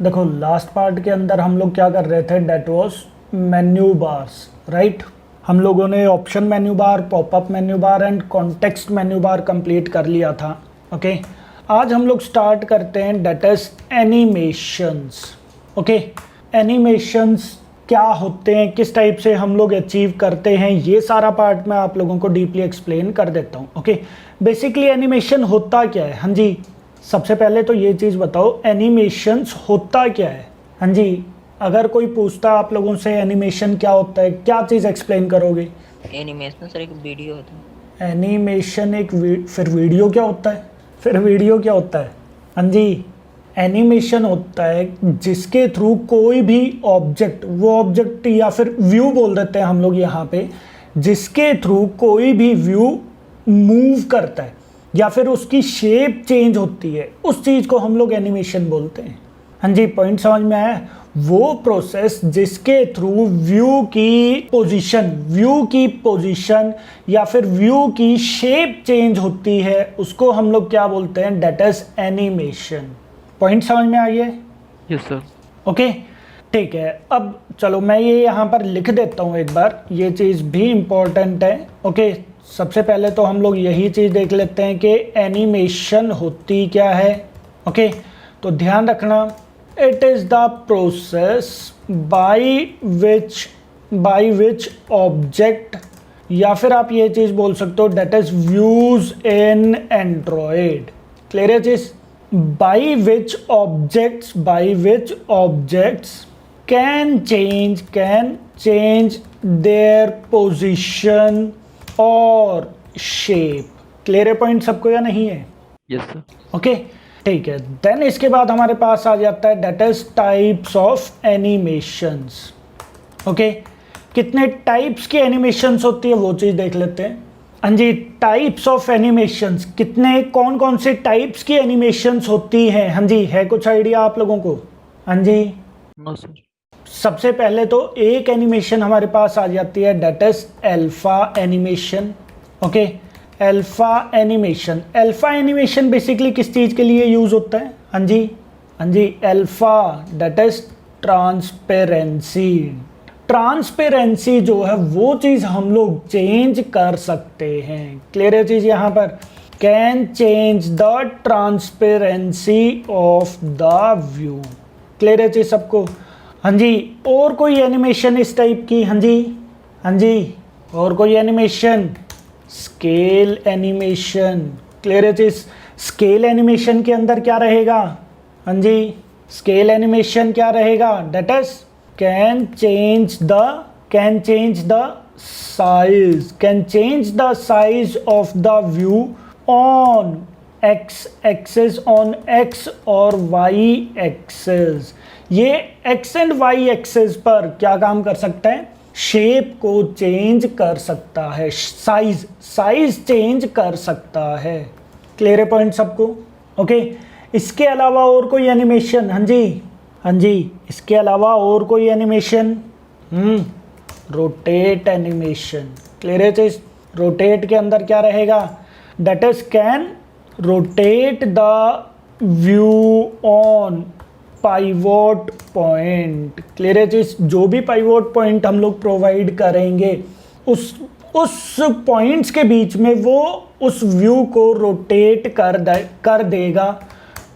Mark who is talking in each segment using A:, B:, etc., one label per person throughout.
A: देखो last part के अंदर हम लोग क्या कर रहे थे, that was menu bars, right. हम लोगों ने option menu bar, popup menu bar and context menu bar complete कर लिया था। ओके, आज हम लोग स्टार्ट करते हैं that is animations. Okay, animations क्या होते हैं, किस टाइप से हम लोग अचीव करते हैं, ये सारा पार्ट मैं आप लोगों को डीपली एक्सप्लेन कर देता हूँ। ओके, बेसिकली एनिमेशन होता क्या है। हाँ जी, सबसे पहले तो ये चीज़ बताओ, एनिमेशंस होता क्या है। हाँ जी, अगर कोई पूछता आप लोगों से एनिमेशन क्या होता है, क्या चीज़ एक्सप्लेन करोगे।
B: एनिमेशन सर एक वीडियो होता है।
A: एनिमेशन एक फिर वीडियो क्या होता है, फिर वीडियो क्या होता है। हाँ जी, एनिमेशन होता है जिसके थ्रू कोई भी ऑब्जेक्ट, वो ऑब्जेक्ट या फिर व्यू बोल देते हैं हम लोग यहाँ पे, जिसके थ्रू कोई भी व्यू मूव करता है या फिर उसकी शेप चेंज होती है, उस चीज़ को हम लोग एनिमेशन बोलते हैं। हाँ जी, पॉइंट समझ में आया। वो प्रोसेस जिसके थ्रू व्यू की पोजीशन या फिर व्यू की शेप चेंज होती है, उसको हम लोग क्या बोलते हैं, दैट इज एनिमेशन। पॉइंट समझ में आई है।
C: Yes sir.
A: ओके, ठीक है। अब चलो मैं ये यहाँ पर लिख देता हूँ एक बार, ये चीज़ भी इम्पोर्टेंट है। ओके, सबसे पहले तो हम लोग यही चीज़ देख लेते हैं कि एनिमेशन होती क्या है। ओके, तो ध्यान रखना, it is the process by which object, या फिर आप ये चीज़ बोल सकते हो that is views in Android. Clear है चीज़। by which objects can change their position or shape। Clear है पॉइंट सबको या नहीं है।
C: Yes sir.
A: ओके, ठीक है। देन इसके बाद हमारे पास आ जाता है that is types of animations. Okay, कितने टाइप्स की एनिमेशंस होती है वो चीज़ देख लेते हैं। हाँ जी, टाइप्स ऑफ एनिमेशंस, कितने कौन कौन से टाइप्स की एनिमेशंस होती हैं। हाँ जी, है कुछ आइडिया आप लोगों को। हाँ जी,
C: नो सर।
A: सबसे पहले तो एक एनिमेशन हमारे पास आ जाती है that is alpha animation. Okay, alpha animation basically किस चीज़ के लिए यूज़ होता है। हाँ जी, alpha that is transparency. Transparency जो है वो चीज़ हम लोग चेंज कर सकते हैं। क्लियर है चीज़ यहाँ पर, can change the transparency of the view. Clear है चीज़ सबको। हाँ जी, और कोई एनिमेशन इस टाइप की। हाँ जी, और कोई एनिमेशन, स्केल एनिमेशन। क्लियर है चीज़। स्केल एनिमेशन के अंदर क्या रहेगा। हाँ जी, स्केल एनिमेशन क्या रहेगा, that is can change the size of the view on x axis, on x और y axis। ये x and y axis पर क्या काम कर सकता है, शेप को चेंज कर सकता है, साइज चेंज कर सकता है। क्लियर है पॉइंट सबको। ओके, इसके अलावा और कोई एनिमेशन। हाँ जी, इसके अलावा और कोई एनिमेशन, रोटेट एनिमेशन। क्लियर है चीज। रोटेट के अंदर क्या रहेगा, that is can rotate the view on pivot point. Clear है चीज। जो भी पाइवोट पॉइंट हम लोग प्रोवाइड करेंगे, उस पॉइंट्स के बीच में वो उस व्यू को रोटेट कर देगा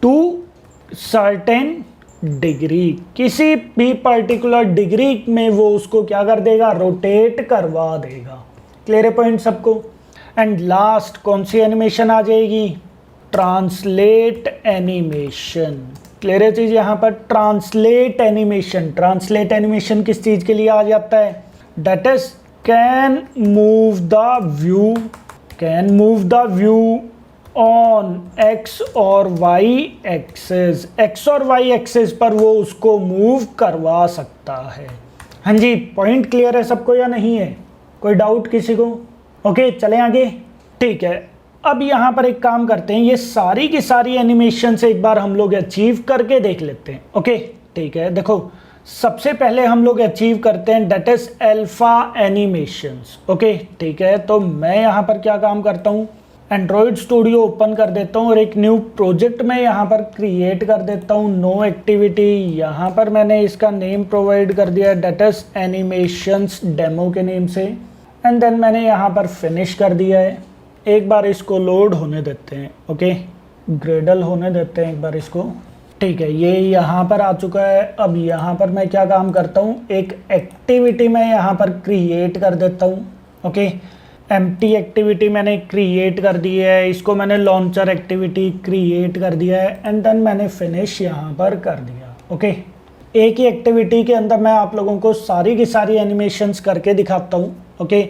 A: टू सर्टेन डिग्री। किसी भी पर्टिकुलर डिग्री में वो उसको क्या कर देगा, रोटेट करवा देगा। क्लियर है पॉइंट सबको। एंड लास्ट कौन सी एनिमेशन आ जाएगी, ट्रांसलेट एनिमेशन। क्लियर है चीज़ यहाँ पर, ट्रांसलेट एनिमेशन किस चीज़ के लिए आ जाता है, that is can move the view on x और y एक्सेस पर वो उसको मूव करवा सकता है। हाँ जी, पॉइंट क्लियर है सबको या नहीं है, कोई डाउट किसी को। ओके, चलें आगे। ठीक है, अब यहाँ पर एक काम करते हैं, ये सारी की सारी एनिमेशन से एक बार हम लोग अचीव करके देख लेते हैं। ओके, ठीक है। देखो, सबसे पहले हम लोग अचीव करते हैं that is alpha animations. Okay, ठीक है। तो मैं यहाँ पर क्या काम करता हूँ, एंड्रॉयड स्टूडियो ओपन कर देता हूँ और एक न्यू प्रोजेक्ट में यहाँ पर क्रिएट कर देता हूँ। नो एक्टिविटी, यहाँ पर मैंने इसका नेम प्रोवाइड कर दिया है डेटस एनिमेशंस डेमो के नेम से, एंड देन मैंने यहाँ पर फिनिश कर दिया है। एक बार इसको लोड होने देते हैं, ओके, ग्रेडल होने देते हैं एक बार इसको। ठीक है, ये यहाँ पर आ चुका है। अब यहाँ पर मैं क्या काम करता हूँ, एक एक्टिविटी मैं यहाँ पर क्रिएट कर देता हूँ, ओके। एम्प्टी एक्टिविटी मैंने क्रिएट कर दी है, इसको मैंने लॉन्चर एक्टिविटी क्रिएट कर दिया है, एंड देन मैंने फिनिश यहाँ पर कर दिया, ओके। एक ही एक्टिविटी के अंदर मैं आप लोगों को सारी की सारी एनिमेशंस करके दिखाता हूँ, ओके।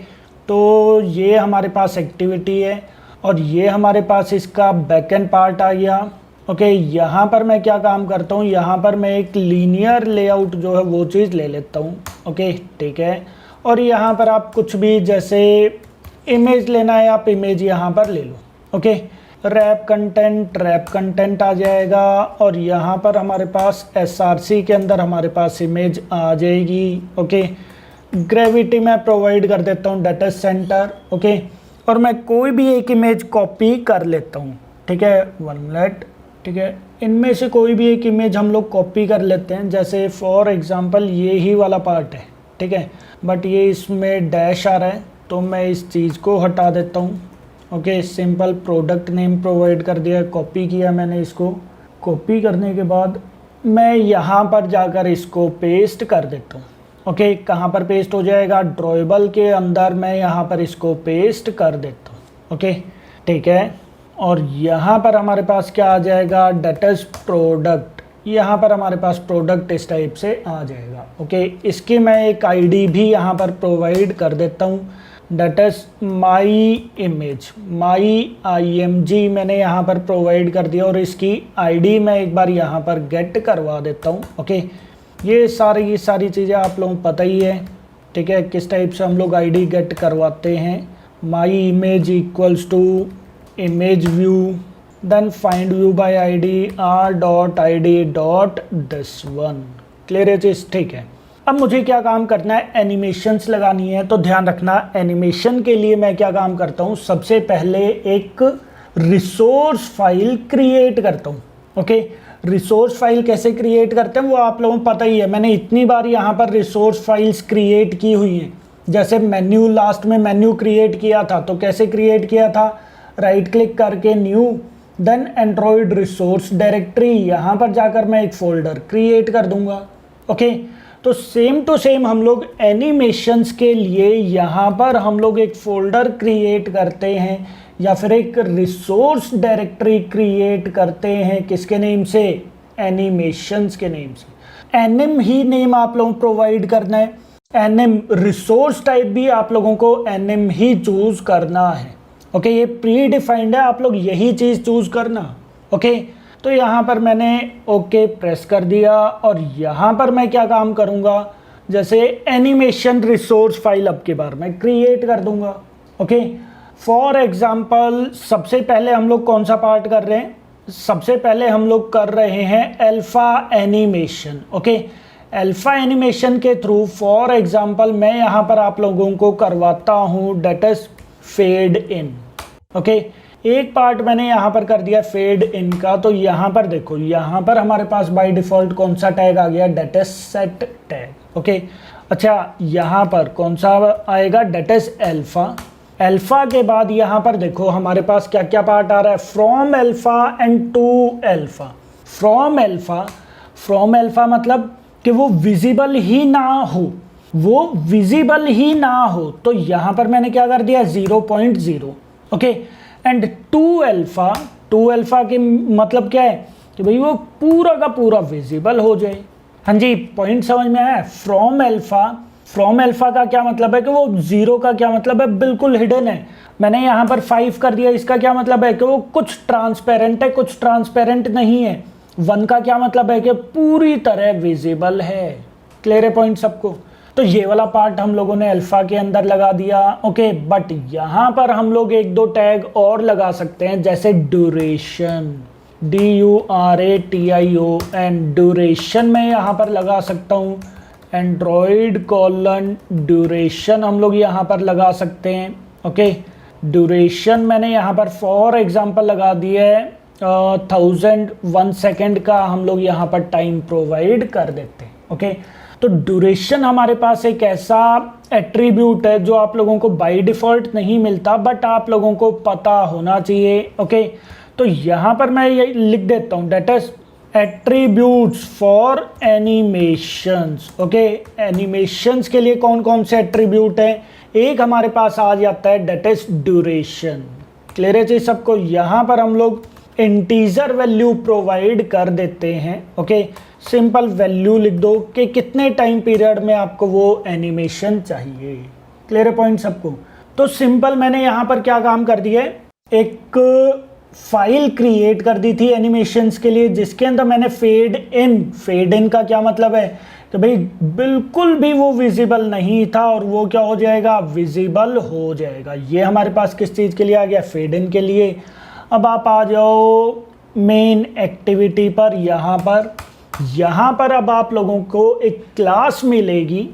A: तो ये हमारे पास एक्टिविटी है और ये हमारे पास इसका बैकएंड पार्ट आ गया, ओके। यहाँ पर मैं क्या काम करता हूँ, यहाँ पर मैं एक लीनियर लेआउट जो है वो चीज़ ले लेता हूँ, ओके, ठीक है। और यहाँ पर आप कुछ भी जैसे इमेज लेना है, आप इमेज यहाँ पर ले लो, ओके। रैप कंटेंट आ जाएगा और यहाँ पर हमारे पास एसआरसी के अंदर हमारे पास इमेज आ जाएगी, ओके। ग्रेविटी मैं प्रोवाइड कर देता हूँ डाटा सेंटर, ओके। और मैं कोई भी एक इमेज कॉपी कर लेता हूँ, ठीक है, 1 मिनट, ठीक है। इनमें से कोई भी एक इमेज हम लोग कॉपी कर लेते हैं, जैसे फॉर एग्जांपल ये ही वाला पार्ट है, ठीक है, बट ये इसमें डैश आ रहा है तो मैं इस चीज़ को हटा देता हूँ, okay. Simple product name provide कर दिया, कॉपी किया मैंने इसको। कॉपी करने के बाद मैं यहाँ पर जाकर इसको पेस्ट कर देता हूँ, ओके। कहाँ पर पेस्ट हो जाएगा, ड्रॉएबल के अंदर मैं यहाँ पर इसको पेस्ट कर देता हूँ, ओके, ठीक है। और यहाँ पर हमारे पास क्या आ जाएगा, डेटस प्रोडक्ट, यहाँ पर हमारे पास प्रोडक्ट इस टाइप से आ जाएगा, ओके। इसकी मैं एक आईडी भी यहाँ पर प्रोवाइड कर देता हूँ, डेटस माई इमेज, माई IMG मैंने यहाँ पर प्रोवाइड कर दिया और इसकी आईडी मैं एक बार यहाँ पर गेट करवा देता हूँ, ओके। ये सारी चीज़ें आप लोगों को पता ही है, ठीक है, किस टाइप से हम लोग आईडी गेट करवाते हैं। My image equals to image view, then find view by ID r.id.this1। Clear है चीज़, ठीक है। अब मुझे क्या काम करना है, एनिमेशंस लगानी है। तो ध्यान रखना, एनिमेशन के लिए मैं क्या काम करता हूँ, सबसे पहले एक रिसोर्स फाइल क्रिएट करता हूँ, ओके। रिसोर्स फाइल कैसे क्रिएट करते हैं वो आप लोगों को पता ही है, मैंने इतनी बार यहाँ पर रिसोर्स फाइल्स क्रिएट की हुई हैं। जैसे मेन्यू, लास्ट में मेन्यू क्रिएट किया था, तो कैसे क्रिएट किया था, राइट क्लिक करके new, then Android resource directory, यहाँ पर जाकर मैं एक फोल्डर क्रिएट कर दूंगा, ओके। तो सेम टू सेम हम लोग एनिमेशंस के लिए यहाँ पर हम लोग एक फोल्डर क्रिएट करते हैं या फिर एक रिसोर्स डायरेक्टरी क्रिएट करते हैं, किसके नेम से, एनिमेशंस के नेम से। एनिम ही नेम आप लोगों को प्रोवाइड करना है, एनिम रिसोर्स टाइप भी आप लोगों को एनिम ही चूज करना है, ओके। ये प्री डिफाइंड है, आप लोग यही चीज़ चूज करना, ओके। तो यहाँ पर मैंने ओके प्रेस कर दिया और यहाँ पर मैं क्या काम करूँगा, जैसे एनिमेशन रिसोर्स फाइल अब की बार मैं क्रिएट कर दूंगा, ओके। फॉर एग्जाम्पल सबसे पहले हम लोग कौन सा पार्ट कर रहे हैं, सबसे पहले हम लोग कर रहे हैं alpha animation, okay. Alpha animation के थ्रू फॉर एग्जाम्पल मैं यहाँ पर आप लोगों को करवाता हूँ डेटस फेड इन, ओके। एक पार्ट मैंने यहाँ पर कर दिया फेड इन का, तो यहाँ पर देखो, यहाँ पर हमारे पास बाय डिफ़ॉल्ट कौन सा टैग आ गया, डेटस सेट टैग, ओके। अच्छा, यहाँ पर कौन सा आएगा, डेटस अल्फा। अल्फा के बाद यहाँ पर देखो हमारे पास क्या क्या पार्ट आ रहा है, from alpha and to alpha. From alpha मतलब कि वो विजिबल ही ना हो, वो विजिबल ही ना हो, तो यहाँ पर मैंने क्या कर दिया, 0.0, ओके। एंड टू अल्फा की मतलब क्या है कि भाई वो पूरा का पूरा विजिबल हो जाए। हाँ जी, पॉइंट समझ में आया। फ्रॉम अल्फा का क्या मतलब है कि वो 0 का क्या मतलब है, बिल्कुल हिडन है। मैंने यहाँ पर 5 कर दिया, इसका क्या मतलब है कि वो कुछ ट्रांसपेरेंट है, कुछ ट्रांसपेरेंट नहीं है। 1 का क्या मतलब है कि पूरी तरह विजिबल है। क्लियर है पॉइंट सबको। तो ये वाला पार्ट हम लोगों ने अल्फा के अंदर लगा दिया, ओके। बट यहाँ पर हम लोग एक दो टैग और लगा सकते हैं, जैसे ड्यूरेशन, DURATIO, एंड ड्यूरेशन में यहाँ पर लगा सकता हूँ एंड्रॉयड : ड्यूरेशन हम लोग यहाँ पर लगा सकते हैं, ओके। ड्यूरेशन मैंने यहाँ पर फॉर एग्जांपल लगा दिया है 1001 सेकेंड का हम लोग यहाँ पर टाइम प्रोवाइड कर देते हैं। ओके, तो ड्यूरेशन हमारे पास एक ऐसा एट्रीब्यूट है जो आप लोगों को बाय डिफ़ॉल्ट नहीं मिलता, बट आप लोगों को पता होना चाहिए। ओके, तो यहाँ पर मैं ये लिख देता हूँ, that is attributes for animations. Okay, animations के लिए कौन कौन से एट्रीब्यूट हैं? एक हमारे पास आ जाता है डेट इज ड्यूरेशन। क्लियर है चीज सबको? यहाँ पर हम लोग इंटीजर वैल्यू प्रोवाइड कर देते हैं। ओके, सिंपल वैल्यू लिख दो कि कितने टाइम पीरियड में आपको वो एनिमेशन चाहिए। क्लियर है पॉइंट सबको? तो सिंपल मैंने यहाँ पर क्या काम कर दिया है, एक फाइल क्रिएट कर दी थी एनिमेशंस के लिए, जिसके अंदर मैंने फेड इन का क्या मतलब है कि भाई बिल्कुल भी वो विजिबल नहीं था और वो क्या हो जाएगा, विजिबल हो जाएगा। ये हमारे पास किस चीज़ के लिए आ गया, फेड इन के लिए। अब आप आ जाओ मेन एक्टिविटी पर। यहाँ पर अब आप लोगों को एक क्लास मिलेगी,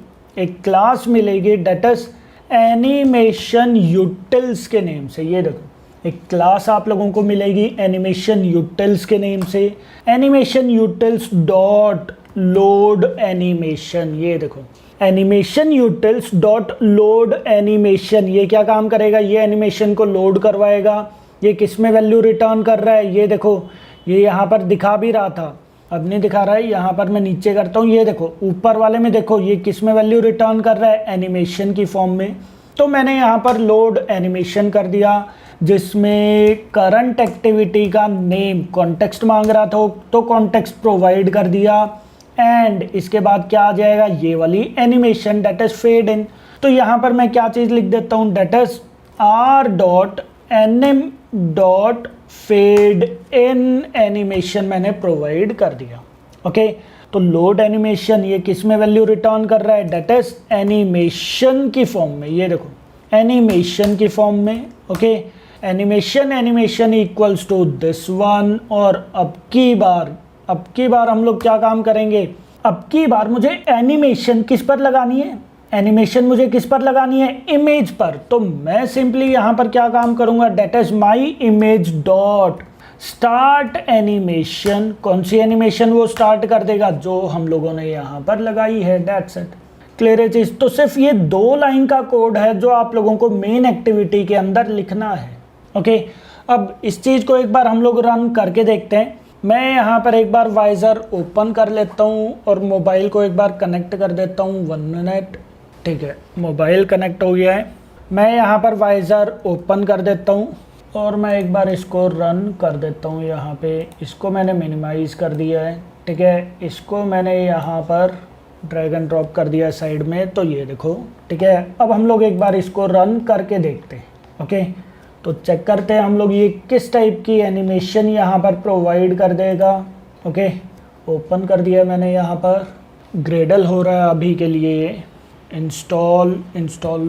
A: डेट इज एनिमेशन यूटिल्स के नेम से। ये देखो, एक क्लास आप लोगों को मिलेगी एनिमेशन यूटिल्स के नेम से, animation utils dot load animation. ये देखो, animation utils dot load animation, ये क्या काम करेगा, ये एनिमेशन को लोड करवाएगा। ये किस में वैल्यू रिटर्न कर रहा है, ये देखो, ये यहाँ पर दिखा भी रहा था, अब नहीं दिखा रहा है। यहाँ पर मैं नीचे करता हूँ, ये देखो ऊपर वाले में देखो, ये किस में वैल्यू रिटर्न कर रहा है, एनिमेशन की फॉर्म में। तो मैंने यहाँ पर लोड एनिमेशन कर दिया, जिसमें करंट एक्टिविटी का नेम कॉन्टेक्स्ट मांग रहा था, तो कॉन्टेक्स्ट प्रोवाइड कर दिया। एंड इसके बाद क्या आ जाएगा, ये वाली animation that is fade in. तो यहाँ पर मैं क्या चीज़ लिख देता हूँ, that is R dot anim dot fade in animation मैंने प्रोवाइड कर दिया। ओके, तो लोड एनिमेशन ये किस में वैल्यू रिटर्न कर रहा है, डेट इज एनिमेशन की फॉर्म में। ये देखो, एनिमेशन की फॉर्म में। Okay, animation equals to this one. और अब की बार हम लोग क्या काम करेंगे, अब की बार मुझे एनिमेशन किस पर लगानी है, इमेज पर। तो मैं सिंपली यहाँ पर क्या काम करूँगा, that is my image dot start animation. कौन सी एनिमेशन वो स्टार्ट कर देगा, जो हम लोगों ने यहाँ पर लगाई है, डेट्स इट। क्लियर है चीज़? तो सिर्फ ये 2 लाइन का कोड है जो आप लोगों को मेन एक्टिविटी के अंदर लिखना है। ओके, अब इस चीज़ को एक बार हम लोग रन करके देखते हैं। मैं यहाँ पर एक बार वाइज़र ओपन कर लेता हूँ और मोबाइल को एक बार कनेक्ट कर देता हूँ। 1 मिनट। ठीक है, मोबाइल कनेक्ट हो गया है। मैं यहाँ पर वाइज़र ओपन कर देता हूँ और मैं एक बार इसको रन कर देता हूँ। यहाँ पे इसको मैंने मिनिमाइज़ कर दिया है। ठीक है, इसको मैंने यहाँ पर ड्रैग एंड ड्रॉप कर दिया साइड में। तो ये देखो, ठीक है। अब हम लोग एक बार इसको रन करके देखते हैं। ओके, तो चेक करते हैं हम लोग ये किस टाइप की एनिमेशन यहाँ पर प्रोवाइड कर देगा। ओके, ओपन कर दिया मैंने। यहाँ पर ग्रेडल हो रहा है अभी के लिए। इंस्टॉल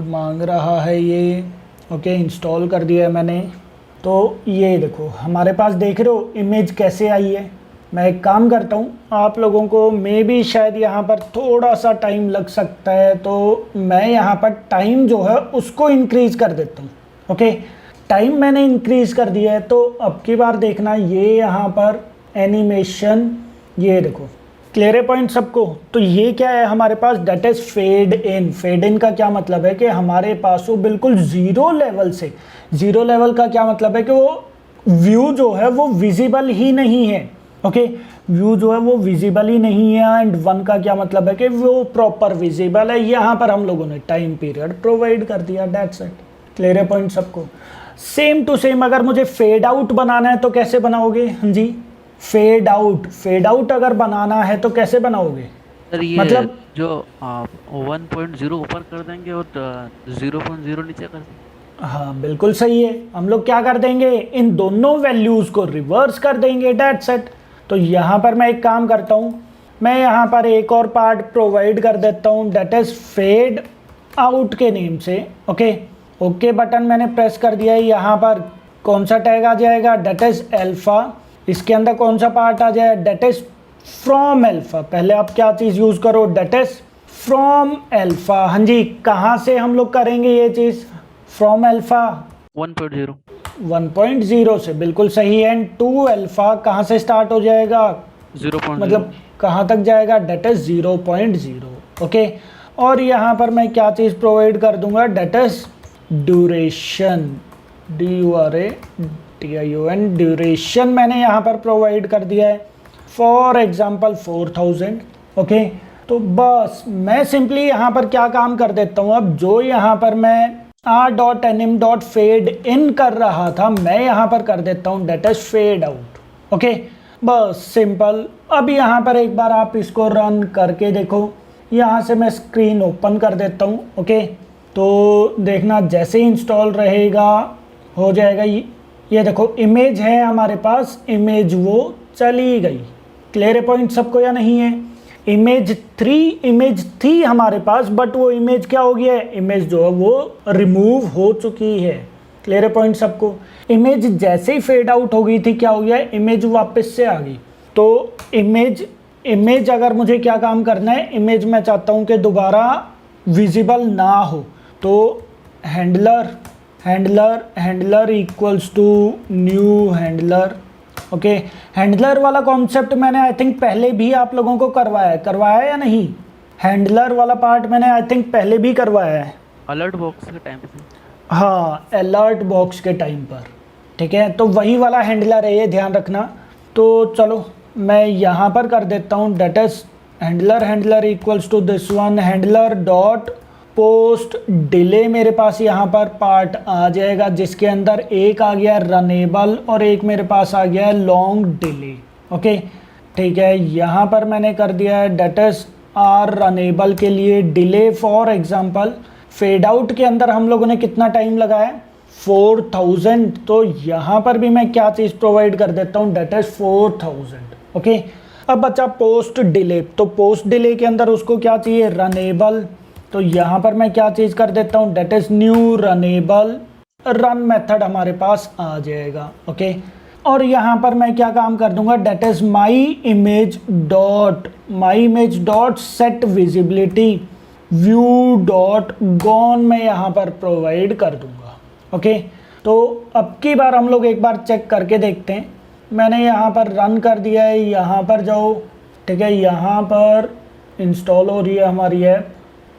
A: मांग रहा है ये। ओके, इंस्टॉल कर दिया है मैंने। तो ये देखो, हमारे पास देख रहे हो इमेज कैसे आई है। मैं एक काम करता हूँ, आप लोगों को मे भी शायद यहाँ पर थोड़ा सा टाइम लग सकता है, तो मैं यहाँ पर टाइम जो है उसको इंक्रीज़ कर देता हूँ। ओके, टाइम मैंने इंक्रीज़ कर दिया है। तो अब की बार देखना, ये यहाँ पर एनिमेशन, ये देखो। क्लियर है पॉइंट सबको? तो ये क्या है हमारे पास, डेट इज फेड इन का क्या मतलब है कि हमारे पास वो बिल्कुल ज़ीरो लेवल का क्या मतलब है कि वो व्यू जो है वो विजिबल ही नहीं है। ओके, व्यू जो है वो विजिबल ही नहीं है। एंड 1 का क्या मतलब है कि वो प्रॉपर विजिबल है। यहाँ पर हम लोगों ने टाइम पीरियड प्रोवाइड कर दिया, डेट्स इट। क्लियर है पॉइंट सबको? सेम टू सेम अगर मुझे फेड आउट बनाना है तो कैसे बनाओगे? हाँ जी, फेड आउट अगर बनाना है तो कैसे बनाओगे?
C: सर ये
A: मतलब
C: जो 1.0 ऊपर कर देंगे और 0.0 नीचे कर देंगे।
A: हाँ, बिल्कुल सही है। हम लोग क्या कर देंगे, इन दोनों वैल्यूज़ को रिवर्स कर देंगे, डेट्स इट। तो यहाँ पर मैं एक काम करता हूँ, मैं यहाँ पर एक और पार्ट प्रोवाइड कर देता हूँ, डेट इज़ फेड आउट के नेम से। ओके बटन मैंने प्रेस कर दिया है। यहाँ पर कौन सा टैग आ जाएगा, डेट इज़ अल्फ़ा। इसके अंदर कौन सा पार्ट आ जाए, डेट इज़ फ्रॉम अल्फ़ा। पहले आप क्या चीज़ यूज़ करो, डेट इज़ फ्रॉम अल्फ़ा। हाँ जी, कहाँ से हम लोग करेंगे ये चीज़, फ्रॉम अल्फ़ा।
C: 1.0
A: 1.0 से बिल्कुल सही है। एंड 2 अल्फा कहाँ से स्टार्ट हो जाएगा,
C: 0.0
A: मतलब कहाँ तक जाएगा, डेट इज 0.0। ओके, और यहाँ पर मैं क्या चीज़ प्रोवाइड कर दूंगा, that is duration, DURATION, duration मैंने यहाँ पर प्रोवाइड कर दिया है, फॉर एग्जाम्पल 4000। ओके, तो बस मैं सिंपली यहाँ पर क्या काम कर देता हूँ, अब जो यहाँ पर मैं r.anim.fade_in कर रहा था, मैं यहाँ पर कर देता हूँ that is fade out. Okay, बस सिंपल। अब यहाँ पर एक बार आप इसको रन करके देखो, यहाँ से मैं स्क्रीन ओपन कर देता हूँ। ओके, तो देखना जैसे ही इंस्टॉल रहेगा हो जाएगा। ये देखो इमेज है हमारे पास, इमेज वो चली गई। क्लियर है पॉइंट सबको या नहीं है? इमेज थी हमारे पास, बट वो इमेज क्या हो गया है, इमेज जो है वो रिमूव हो चुकी है। क्लियर है पॉइंट सबको? इमेज जैसे ही फेड आउट हो गई थी, क्या हो गया है, इमेज वापस से आ गई। तो इमेज अगर मुझे क्या काम करना है, इमेज मैं चाहता हूँ कि दोबारा विजिबल ना हो, तो handler equals to new handler. Okay, handler वाला कॉन्सेप्ट मैंने आई थिंक पहले भी आप लोगों को करवाया या नहीं? हैंडलर वाला पार्ट मैंने आई थिंक पहले भी करवाया है,
C: अलर्ट बॉक्स के टाइम पे।
A: हाँ, अलर्ट बॉक्स के टाइम पर। ठीक है, तो वही वाला हैंडलर है ये, ध्यान रखना। तो चलो मैं यहाँ पर कर देता हूँ that is handler equals to this one, handler dot post delay. मेरे पास यहाँ पर पार्ट आ जाएगा जिसके अंदर एक आ गया रनेबल और एक मेरे पास आ गया है लॉन्ग डिले। ओके, ठीक है, यहाँ पर मैंने कर दिया है डेट इज आर रनेबल के लिए delay. For example fade out के अंदर हम लोगों ने कितना टाइम लगाया, 4000, तो यहाँ पर भी मैं क्या चीज़ प्रोवाइड कर देता हूँ, डेट इज 4000। ओके, अब बचा पोस्ट डिले, तो पोस्ट डिले के अंदर उसको क्या चाहिए, रनेबल, तो यहाँ पर मैं क्या चीज़ कर देता हूँ, that is new runnable, run method हमारे पास आ जाएगा। ओके, और यहाँ पर मैं क्या काम कर दूंगा, that is my image dot set visibility view dot gone मैं यहाँ पर प्रोवाइड कर दूंगा। ओके, तो अब की बार हम लोग एक बार चेक करके देखते हैं। मैंने यहाँ पर रन कर दिया है, यहाँ पर जाओ, ठीक है, यहाँ पर इंस्टॉल हो रही है हमारी ऐप,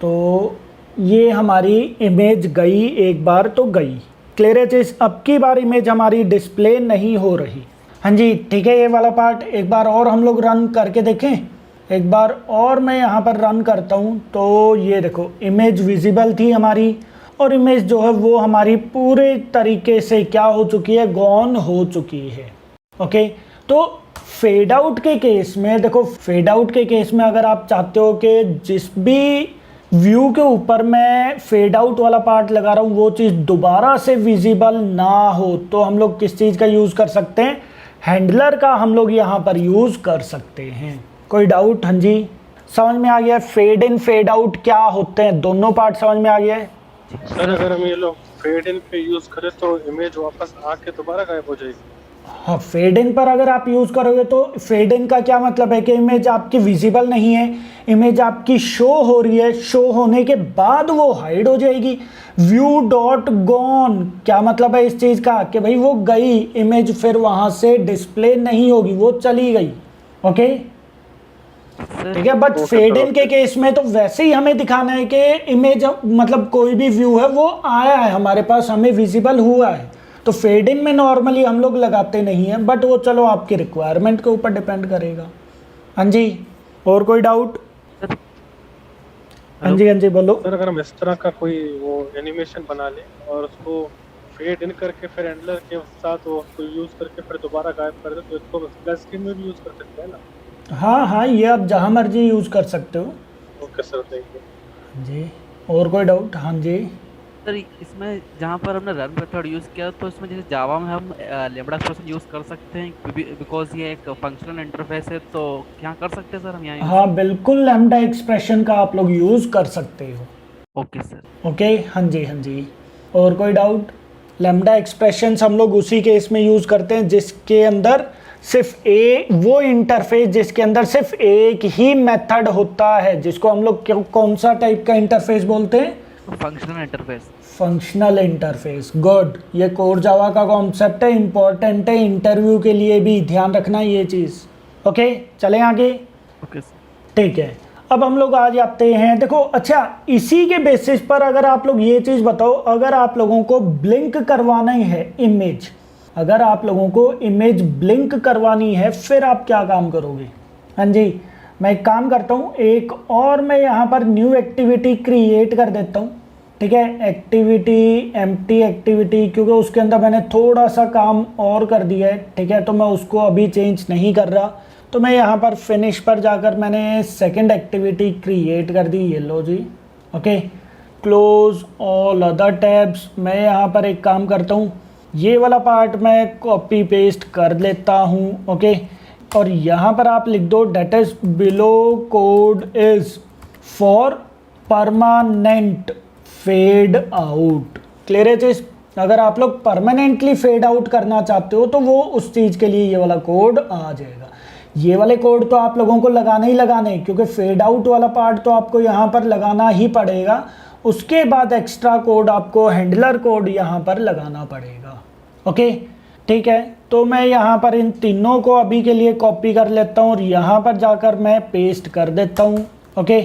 A: तो ये हमारी इमेज गई, एक बार तो गई। क्लियर है चीज़? अब की बार इमेज हमारी डिस्प्ले नहीं हो रही। हाँ जी, ठीक है, ये वाला पार्ट एक बार और हम लोग रन करके देखें। एक बार और मैं यहाँ पर रन करता हूँ, तो ये देखो इमेज विजिबल थी हमारी, और इमेज जो है वो हमारी पूरे तरीके से क्या हो चुकी है, गॉन हो चुकी है। ओके, तो फेड आउट के केस में देखो, फेड आउट के केस में अगर आप चाहते हो कि जिस भी व्यू के ऊपर मैं फेड आउट वाला पार्ट लगा रहा हूँ वो चीज़ दोबारा से विजिबल ना हो, तो हम लोग किस चीज़ का यूज़ कर सकते हैं, हैंडलर का हम लोग यहाँ पर यूज़ कर सकते हैं। कोई डाउट? हाँ जी, समझ में आ गया? फेड इन फेड आउट क्या होते हैं, दोनों पार्ट समझ में आ गया है?
D: सर अगर हम ये लोग फेड इन पे यूज करें तो इमेज वापस आके दोबारा गायब हो जाएगी।
A: हाँ, फेड इन पर अगर आप यूज़ करोगे तो फेड इन का क्या मतलब है कि इमेज आपकी विजिबल नहीं है, इमेज आपकी शो हो रही है, शो होने के बाद वो हाइड हो जाएगी। व्यू डॉट गॉन क्या मतलब है इस चीज़ का, कि भाई वो गई इमेज, फिर वहाँ से डिस्प्ले नहीं होगी, वो चली गई। ओके, ठीक है, बट फेड इन के केस में तो वैसे ही हमें दिखाना है कि इमेज मतलब कोई भी व्यू है वो आया है हमारे पास, हमें विजिबल हुआ है। तो फेड इन में नॉर्मली हम लोग लगाते नहीं हैं, बट वो चलो आपकी रिक्वायरमेंट के ऊपर डिपेंड करेगा। हाँ जी, और कोई डाउट? हाँ जी बोलो।
D: सर अगर हम इस तरह का कोई वो एनिमेशन बना ले और उसको फेड इन करके फिर हैंडलर के साथ वो उसको यूज करके फिर दोबारा गायब कर दे, तो इसको प्लस स्क्रीन में भी यूज कर सकते हैं ना?
A: हाँ, ये आप जहाँ मर्जी यूज़ कर सकते हो।
D: Okay sir, thank you.
A: हाँ जी, और कोई डाउट? हाँ जी
C: सर, इसमें जहाँ पर हमने रन मेथड यूज़ किया, तो इसमें जैसे जावा में हम लैम्बडा एक्सप्रेशन यूज़ कर सकते हैं बिकॉज ये एक फंक्शनल इंटरफेस है, तो क्या कर सकते हैं सर हम यहाँ?
A: हाँ, बिल्कुल लैम्बडा एक्सप्रेशन का आप लोग यूज़ कर सकते हो।
C: Okay sir.
A: ओके, हाँ जी, और कोई डाउट? लैम्बडा एक्सप्रेशंस हम लोग उसी केस में यूज़ करते हैं जिसके अंदर सिर्फ वो इंटरफेस जिसके अंदर सिर्फ एक ही मेथड होता है, जिसको हम लोग कौन सा टाइप का इंटरफेस बोलते हैं?
C: Functional interface.
A: Functional interface, good. ये कोर जावा का कॉन्सेप्ट है, इंपॉर्टेंट है इंटरव्यू के लिए भी, ध्यान रखना ये चीज़। ओके चलें आगे।
C: Okay sir.
A: ठीक है, अब हम लोग आ जाते हैं, देखो अच्छा इसी के बेसिस पर अगर आप लोग ये चीज़ बताओ, अगर आप लोगों को ब्लिंक करवाना ही है इमेज, अगर आप लोगों को इमेज ब्लिंक करवानी है फिर आप क्या काम करोगे? हाँ जी, मैं एक काम करता हूँ, एक और मैं यहाँ पर न्यू एक्टिविटी क्रिएट कर देता हूँ। ठीक है, एक्टिविटी एम्प्टी एक्टिविटी, क्योंकि उसके अंदर मैंने थोड़ा सा काम और कर दिया है। ठीक है, तो मैं उसको अभी चेंज नहीं कर रहा, तो मैं यहाँ पर फिनिश पर जाकर मैंने सेकंड एक्टिविटी क्रिएट कर दी, ये लो जी। Okay, close all other tabs. मैं यहाँ पर एक काम करता हूँ, ये वाला पार्ट मैं कॉपी पेस्ट कर लेता हूँ। ओके, और यहाँ पर आप लिख दो that is below code is for permanent fade out. Clear है चीज़? अगर आप लोग परमानेंटली फेड आउट करना चाहते हो तो वो उस चीज़ के लिए ये वाला कोड आ जाएगा। ये वाले कोड तो आप लोगों को लगाना ही लगाने, क्योंकि फेड आउट वाला पार्ट तो आपको यहाँ पर लगाना ही पड़ेगा। उसके बाद एक्स्ट्रा कोड आपको हैंडलर कोड यहाँ पर लगाना पड़ेगा। ओके ठीक है, तो मैं यहाँ पर इन तीनों को अभी के लिए कॉपी कर लेता हूँ और यहाँ पर जाकर मैं पेस्ट कर देता हूँ। ओके,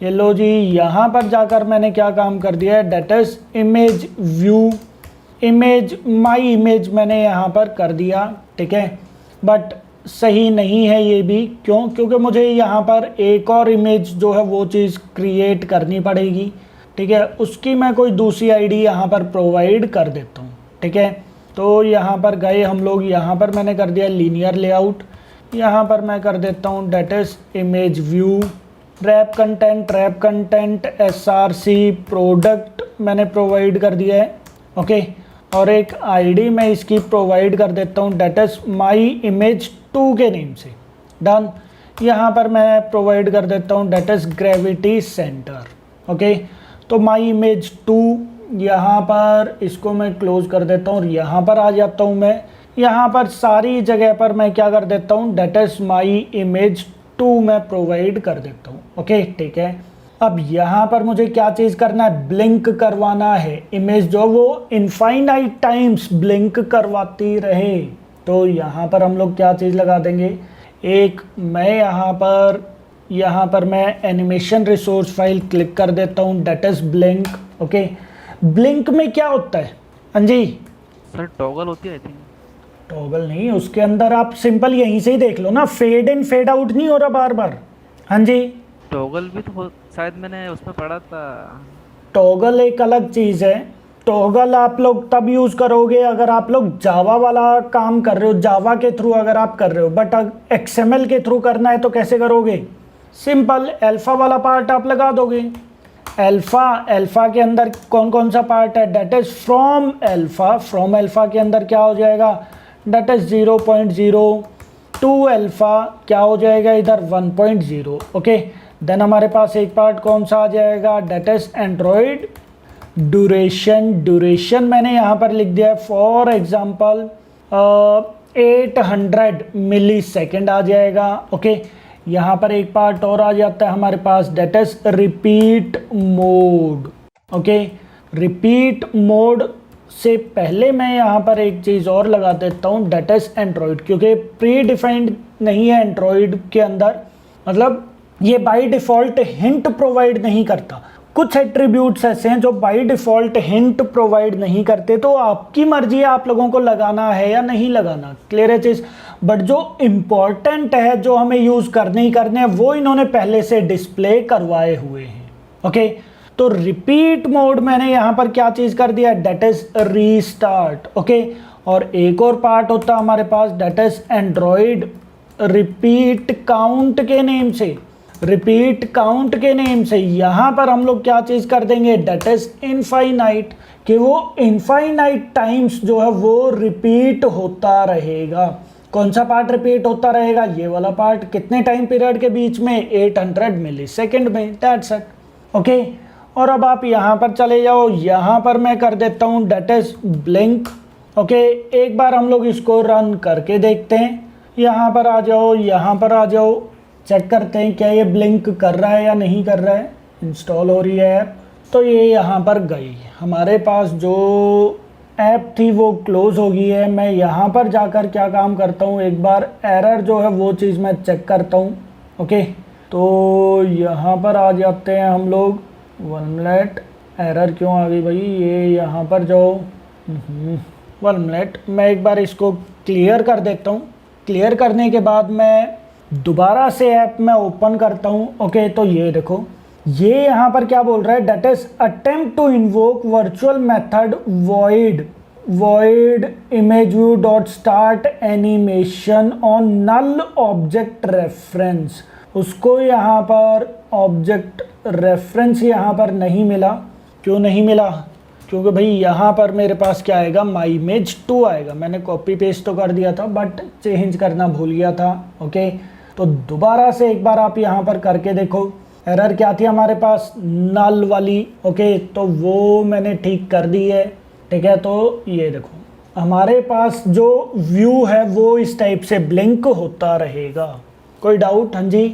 A: ये लो जी, यहाँ पर जाकर मैंने क्या काम कर दिया है, that is image view, image my image मैंने यहाँ पर कर दिया। ठीक है, बट सही नहीं है ये भी, क्यों? क्योंकि मुझे यहाँ पर एक और इमेज जो है वो चीज़ क्रिएट करनी पड़ेगी। ठीक है, उसकी मैं कोई दूसरी आईडी यहाँ पर प्रोवाइड कर देता हूँ। ठीक है, तो यहाँ पर गए हम लोग, यहाँ पर मैंने कर दिया लीनियर लेआउट, यहाँ पर मैं कर देता हूँ that is image view, wrap content SRC product मैंने प्रोवाइड कर दिया है। ओके, और एक आईडी मैं इसकी प्रोवाइड कर देता हूँ डेट इज माई इमेज 2 के नेम से। डन। यहाँ पर मैं प्रोवाइड कर देता हूँ that is gravity centre. Okay, तो माई इमेज 2, यहाँ पर इसको मैं क्लोज कर देता हूँ और यहाँ पर आ जाता हूँ मैं। यहाँ पर सारी जगह पर मैं क्या कर देता हूँ, डेट इज माई इमेज 2 मैं प्रोवाइड कर देता हूँ। ओके ठीक है, अब यहाँ पर मुझे क्या चीज़ करना है, ब्लिंक करवाना है। इमेज जो वो इनफाइनाइट टाइम्स ब्लिंक करवाती रहे, तो यहाँ पर हम लोग क्या चीज़ लगा देंगे, एक मैं यहाँ पर मैं एनिमेशन रिसोर्स फाइल क्लिक कर देता हूँ that is blink. Okay, blink में क्या होता है? हाँ जी
C: सर, टॉगल होती है आई थिंक।
A: टॉगल नहीं, उसके अंदर आप सिंपल यहीं से ही देख लो ना, फेड इन फेड आउट नहीं हो रहा बार बार। हाँ जी,
C: टॉगल भी तो शायद मैंने उसमें पढ़ा था।
A: टॉगल एक अलग चीज़ है। टॉगल आप लोग तब यूज़ करोगे अगर आप लोग जावा वाला काम कर रहे हो, जावा के थ्रू अगर आप कर रहे हो, बट एक्सएमएल के थ्रू करना है तो कैसे करोगे? सिंपल, अल्फा वाला पार्ट आप लगा दोगे। अल्फा के अंदर कौन कौन सा पार्ट है, that is from alpha. From alpha के अंदर क्या हो जाएगा, डेट इज 0.0 टू अल्फा क्या हो जाएगा इधर 1.0। ओके, देन हमारे पास एक पार्ट कौन सा आ जाएगा, डेट इज एंड्रॉइड ड्यूरेशन मैंने यहाँ पर लिख दिया है, फॉर एग्जाम्पल 800 मिली सेकेंड आ जाएगा। ओके, यहाँ पर एक पार्ट और आ जाता है हमारे पास, that is repeat mode. Okay, repeat mode से पहले मैं यहाँ पर एक चीज़ और लगा देता हूँ, डेट इज एंड्रॉइड, क्योंकि प्री डिफाइंड नहीं है एंड्रॉइड के अंदर, मतलब ये बाय डिफ़ॉल्ट हिंट प्रोवाइड नहीं करता। कुछ एट्रीब्यूट्स ऐसे हैं जो बाय डिफ़ॉल्ट हिंट प्रोवाइड नहीं करते, तो आपकी मर्जी है आप लोगों को लगाना है या नहीं लगाना। क्लियर है चीज़? बट जो इम्पॉर्टेंट है, जो हमें यूज़ करने ही करने हैं, वो इन्होंने पहले से डिस्प्ले करवाए हुए हैं। ओके, तो रिपीट मोड मैंने यहाँ पर क्या चीज़ कर दिया, डेट इज रीस्टार्ट। ओके, और एक और पार्ट होता है हमारे पास, that is Android repeat count के नेम से। रिपीट काउंट के नेम से यहाँ पर हम लोग क्या चीज़ कर देंगे, डेट इज इनफाइनाइट, कि वो इनफाइनाइट टाइम्स जो है वो रिपीट होता रहेगा। कौन सा पार्ट रिपीट होता रहेगा, ये वाला पार्ट। कितने टाइम पीरियड के बीच में, 800 मिली सेकेंड में, दैट्स इट। ओके, और अब आप यहाँ पर चले जाओ, यहाँ पर मैं कर देता हूँ डेट इज ब्लिंक। ओके, एक बार हम लोग इसको रन करके देखते हैं। यहाँ पर आ जाओ, यहाँ पर आ जाओ, चेक करते हैं क्या ये ब्लिंक कर रहा है या नहीं कर रहा है। इंस्टॉल हो रही है ऐप, तो ये यहाँ पर गई है। हमारे पास जो ऐप थी वो क्लोज़ हो गई है। मैं यहाँ पर जाकर क्या काम करता हूँ, एक बार एरर जो है वो चीज़ मैं चेक करता हूँ। ओके, तो यहाँ पर आ जाते हैं हम लोग। 1 मिनट, एरर क्यों आ गई भाई, ये यहाँ पर जाओ। 1 मिनट, मैं एक बार इसको क्लियर कर देता हूँ। क्लियर करने के बाद मैं दोबारा से ऐप में ओपन करता हूँ। ओके, तो ये देखो, ये यहाँ पर क्या बोल रहा है, that is attempt to invoke virtual method void image view dot start animation on null object reference। उसको यहाँ पर ऑब्जेक्ट रेफरेंस यहाँ पर नहीं मिला। क्यों नहीं मिला? क्योंकि भाई यहाँ पर मेरे पास क्या आएगा, माई इमेज 2 आएगा। मैंने कॉपी पेस्ट तो कर दिया था बट चेंज करना भूल गया था। ओके, तो दोबारा से एक बार आप यहाँ पर करके देखो। एरर क्या थी हमारे पास, नल वाली। ओके, तो वो मैंने ठीक कर दी है। ठीक है, तो ये देखो हमारे पास जो व्यू है वो इस टाइप से ब्लिंक होता रहेगा। कोई डाउट? हाँ जी,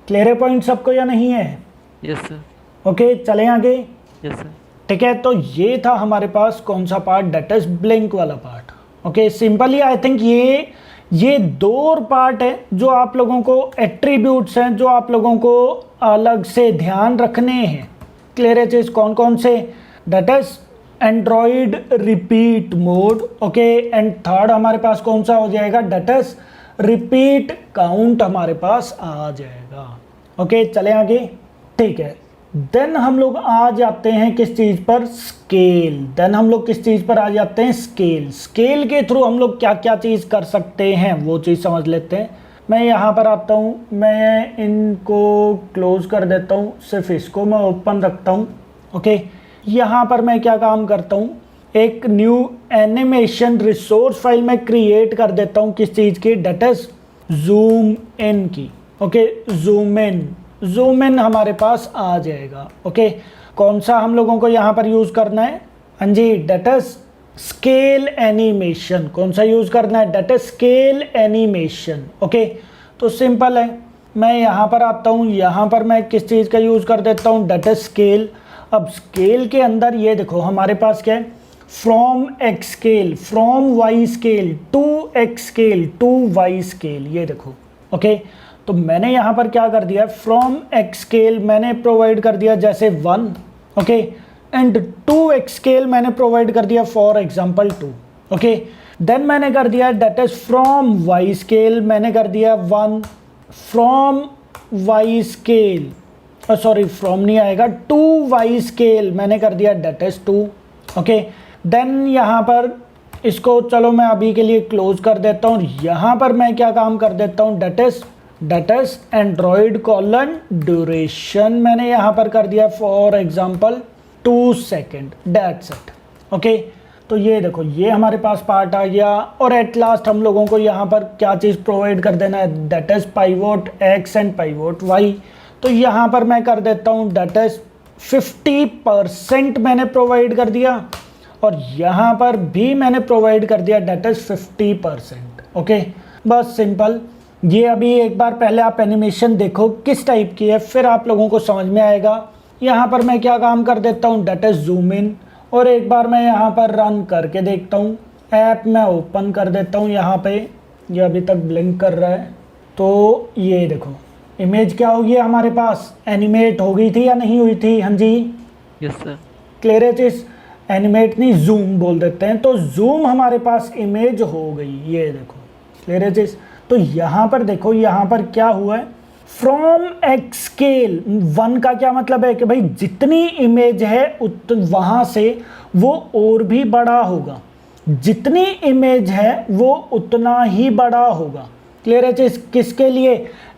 A: क्लियर है पॉइंट सबको या नहीं है?
C: Yes sir.
A: ओके, चलें आगे।
C: Yes sir.
A: ठीक है, तो ये था हमारे पास कौन सा पार्ट, डेट इज ब्लिंक वाला part. Okay, simply I think ये 2 पार्ट है जो आप लोगों को एट्रीब्यूट्स हैं जो आप लोगों को अलग से ध्यान रखने हैं। क्लियर है चीज? कौन कौन से? That is Android repeat mode. Okay, and third हमारे पास कौन सा हो जाएगा, डेट इज रिपीट काउंट हमारे पास आ जाएगा। ओके, चले आगे। ठीक है, देन हम लोग आ जाते हैं किस चीज़ पर, स्केल। देन हम लोग किस चीज़ पर आ जाते हैं, स्केल। स्केल के थ्रू हम लोग क्या क्या चीज़ कर सकते हैं वो चीज़ समझ लेते हैं। मैं यहाँ पर आता हूँ, मैं इनको क्लोज कर देता हूँ, सिर्फ इसको मैं ओपन रखता हूँ। ओके, यहाँ पर मैं क्या काम करता हूँ, एक न्यू एनिमेशन रिसोर्स फाइल में क्रिएट कर देता हूँ। किस चीज़ की, डेट इज जूम इन की। ओके, जूम इन हमारे पास आ जाएगा। ओके, कौन सा हम लोगों को यहाँ पर यूज़ करना है, हाँ जी, डेट इज स्केल एनिमेशन। कौन सा यूज़ करना है, that is scale animation. Okay, तो सिंपल है, मैं यहाँ पर आता हूँ, यहाँ पर मैं किस चीज़ का यूज़ कर देता हूँ, डेट इज स्केल। अब स्केल के अंदर ये देखो हमारे पास क्या है, from X scale, from Y scale to X scale to Y scale. ये देखो। ओके, तो मैंने यहाँ पर क्या कर दिया, फ्रॉम एक्स स्केल मैंने प्रोवाइड कर दिया जैसे 1। Okay, and to X scale मैंने प्रोवाइड कर दिया फॉर एग्जांपल 2। ओके, देन मैंने कर दिया that is from Y scale, मैंने कर दिया 1। From Y scale, sorry from नहीं आएगा, टू वाई स्केल मैंने कर दिया डेट इज 2। ओके, देन यहाँ पर इसको चलो मैं अभी के लिए क्लोज कर देता हूँ। यहाँ पर मैं क्या काम कर देता हूँ, that is Android colon duration मैंने यहाँ पर कर दिया for example 2 second, that's it. Okay, तो ये देखो ये हमारे पास पार्ट आ गया। और एट लास्ट हम लोगों को यहाँ पर क्या चीज़ प्रोवाइड कर देना है, that is pivot X and pivot Y. तो यहाँ पर मैं कर देता हूँ डेट इज 50% मैंने प्रोवाइड कर दिया, और यहाँ पर भी मैंने प्रोवाइड कर दिया डेट इज 50%। ओके, बस सिंपल। ये अभी एक बार पहले आप एनिमेशन देखो किस टाइप की है, फिर आप लोगों को समझ में आएगा। यहाँ पर मैं क्या काम कर देता हूँ, डेट इज जूम इन, और एक बार मैं यहाँ पर रन करके देखता हूँ। ऐप में ओपन कर देता हूँ, यहाँ पे ये अभी तक ब्लिंक कर रहा है। तो ये देखो इमेज क्या होगी हमारे पास, एनिमेट हो गई थी या नहीं हुई थी? हाँ जी,
C: यस सर।
A: क्लियर है चीज़? एनिमेट नहीं, जूम बोल देते हैं। तो जूम हमारे पास इमेज हो गई, ये देखो। क्लियर है चीज़? तो यहाँ पर देखो, यहाँ पर क्या हुआ है, फ्रॉम एक्स स्केल 1 का क्या मतलब है कि भाई जितनी इमेज है वहाँ से वो और भी बड़ा होगा, जितनी इमेज है वो उतना ही बड़ा होगा। क्लियर है चीज़? किसके लिए,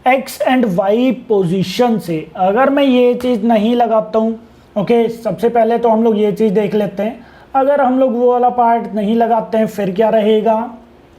A: एक्स एंड वाई पोजीशन से। अगर मैं ये चीज़ नहीं लगाता हूँ, ओके, सबसे पहले तो हम लोग ये चीज़ देख लेते हैं। अगर हम लोग वो वाला पार्ट नहीं लगाते हैं फिर क्या रहेगा,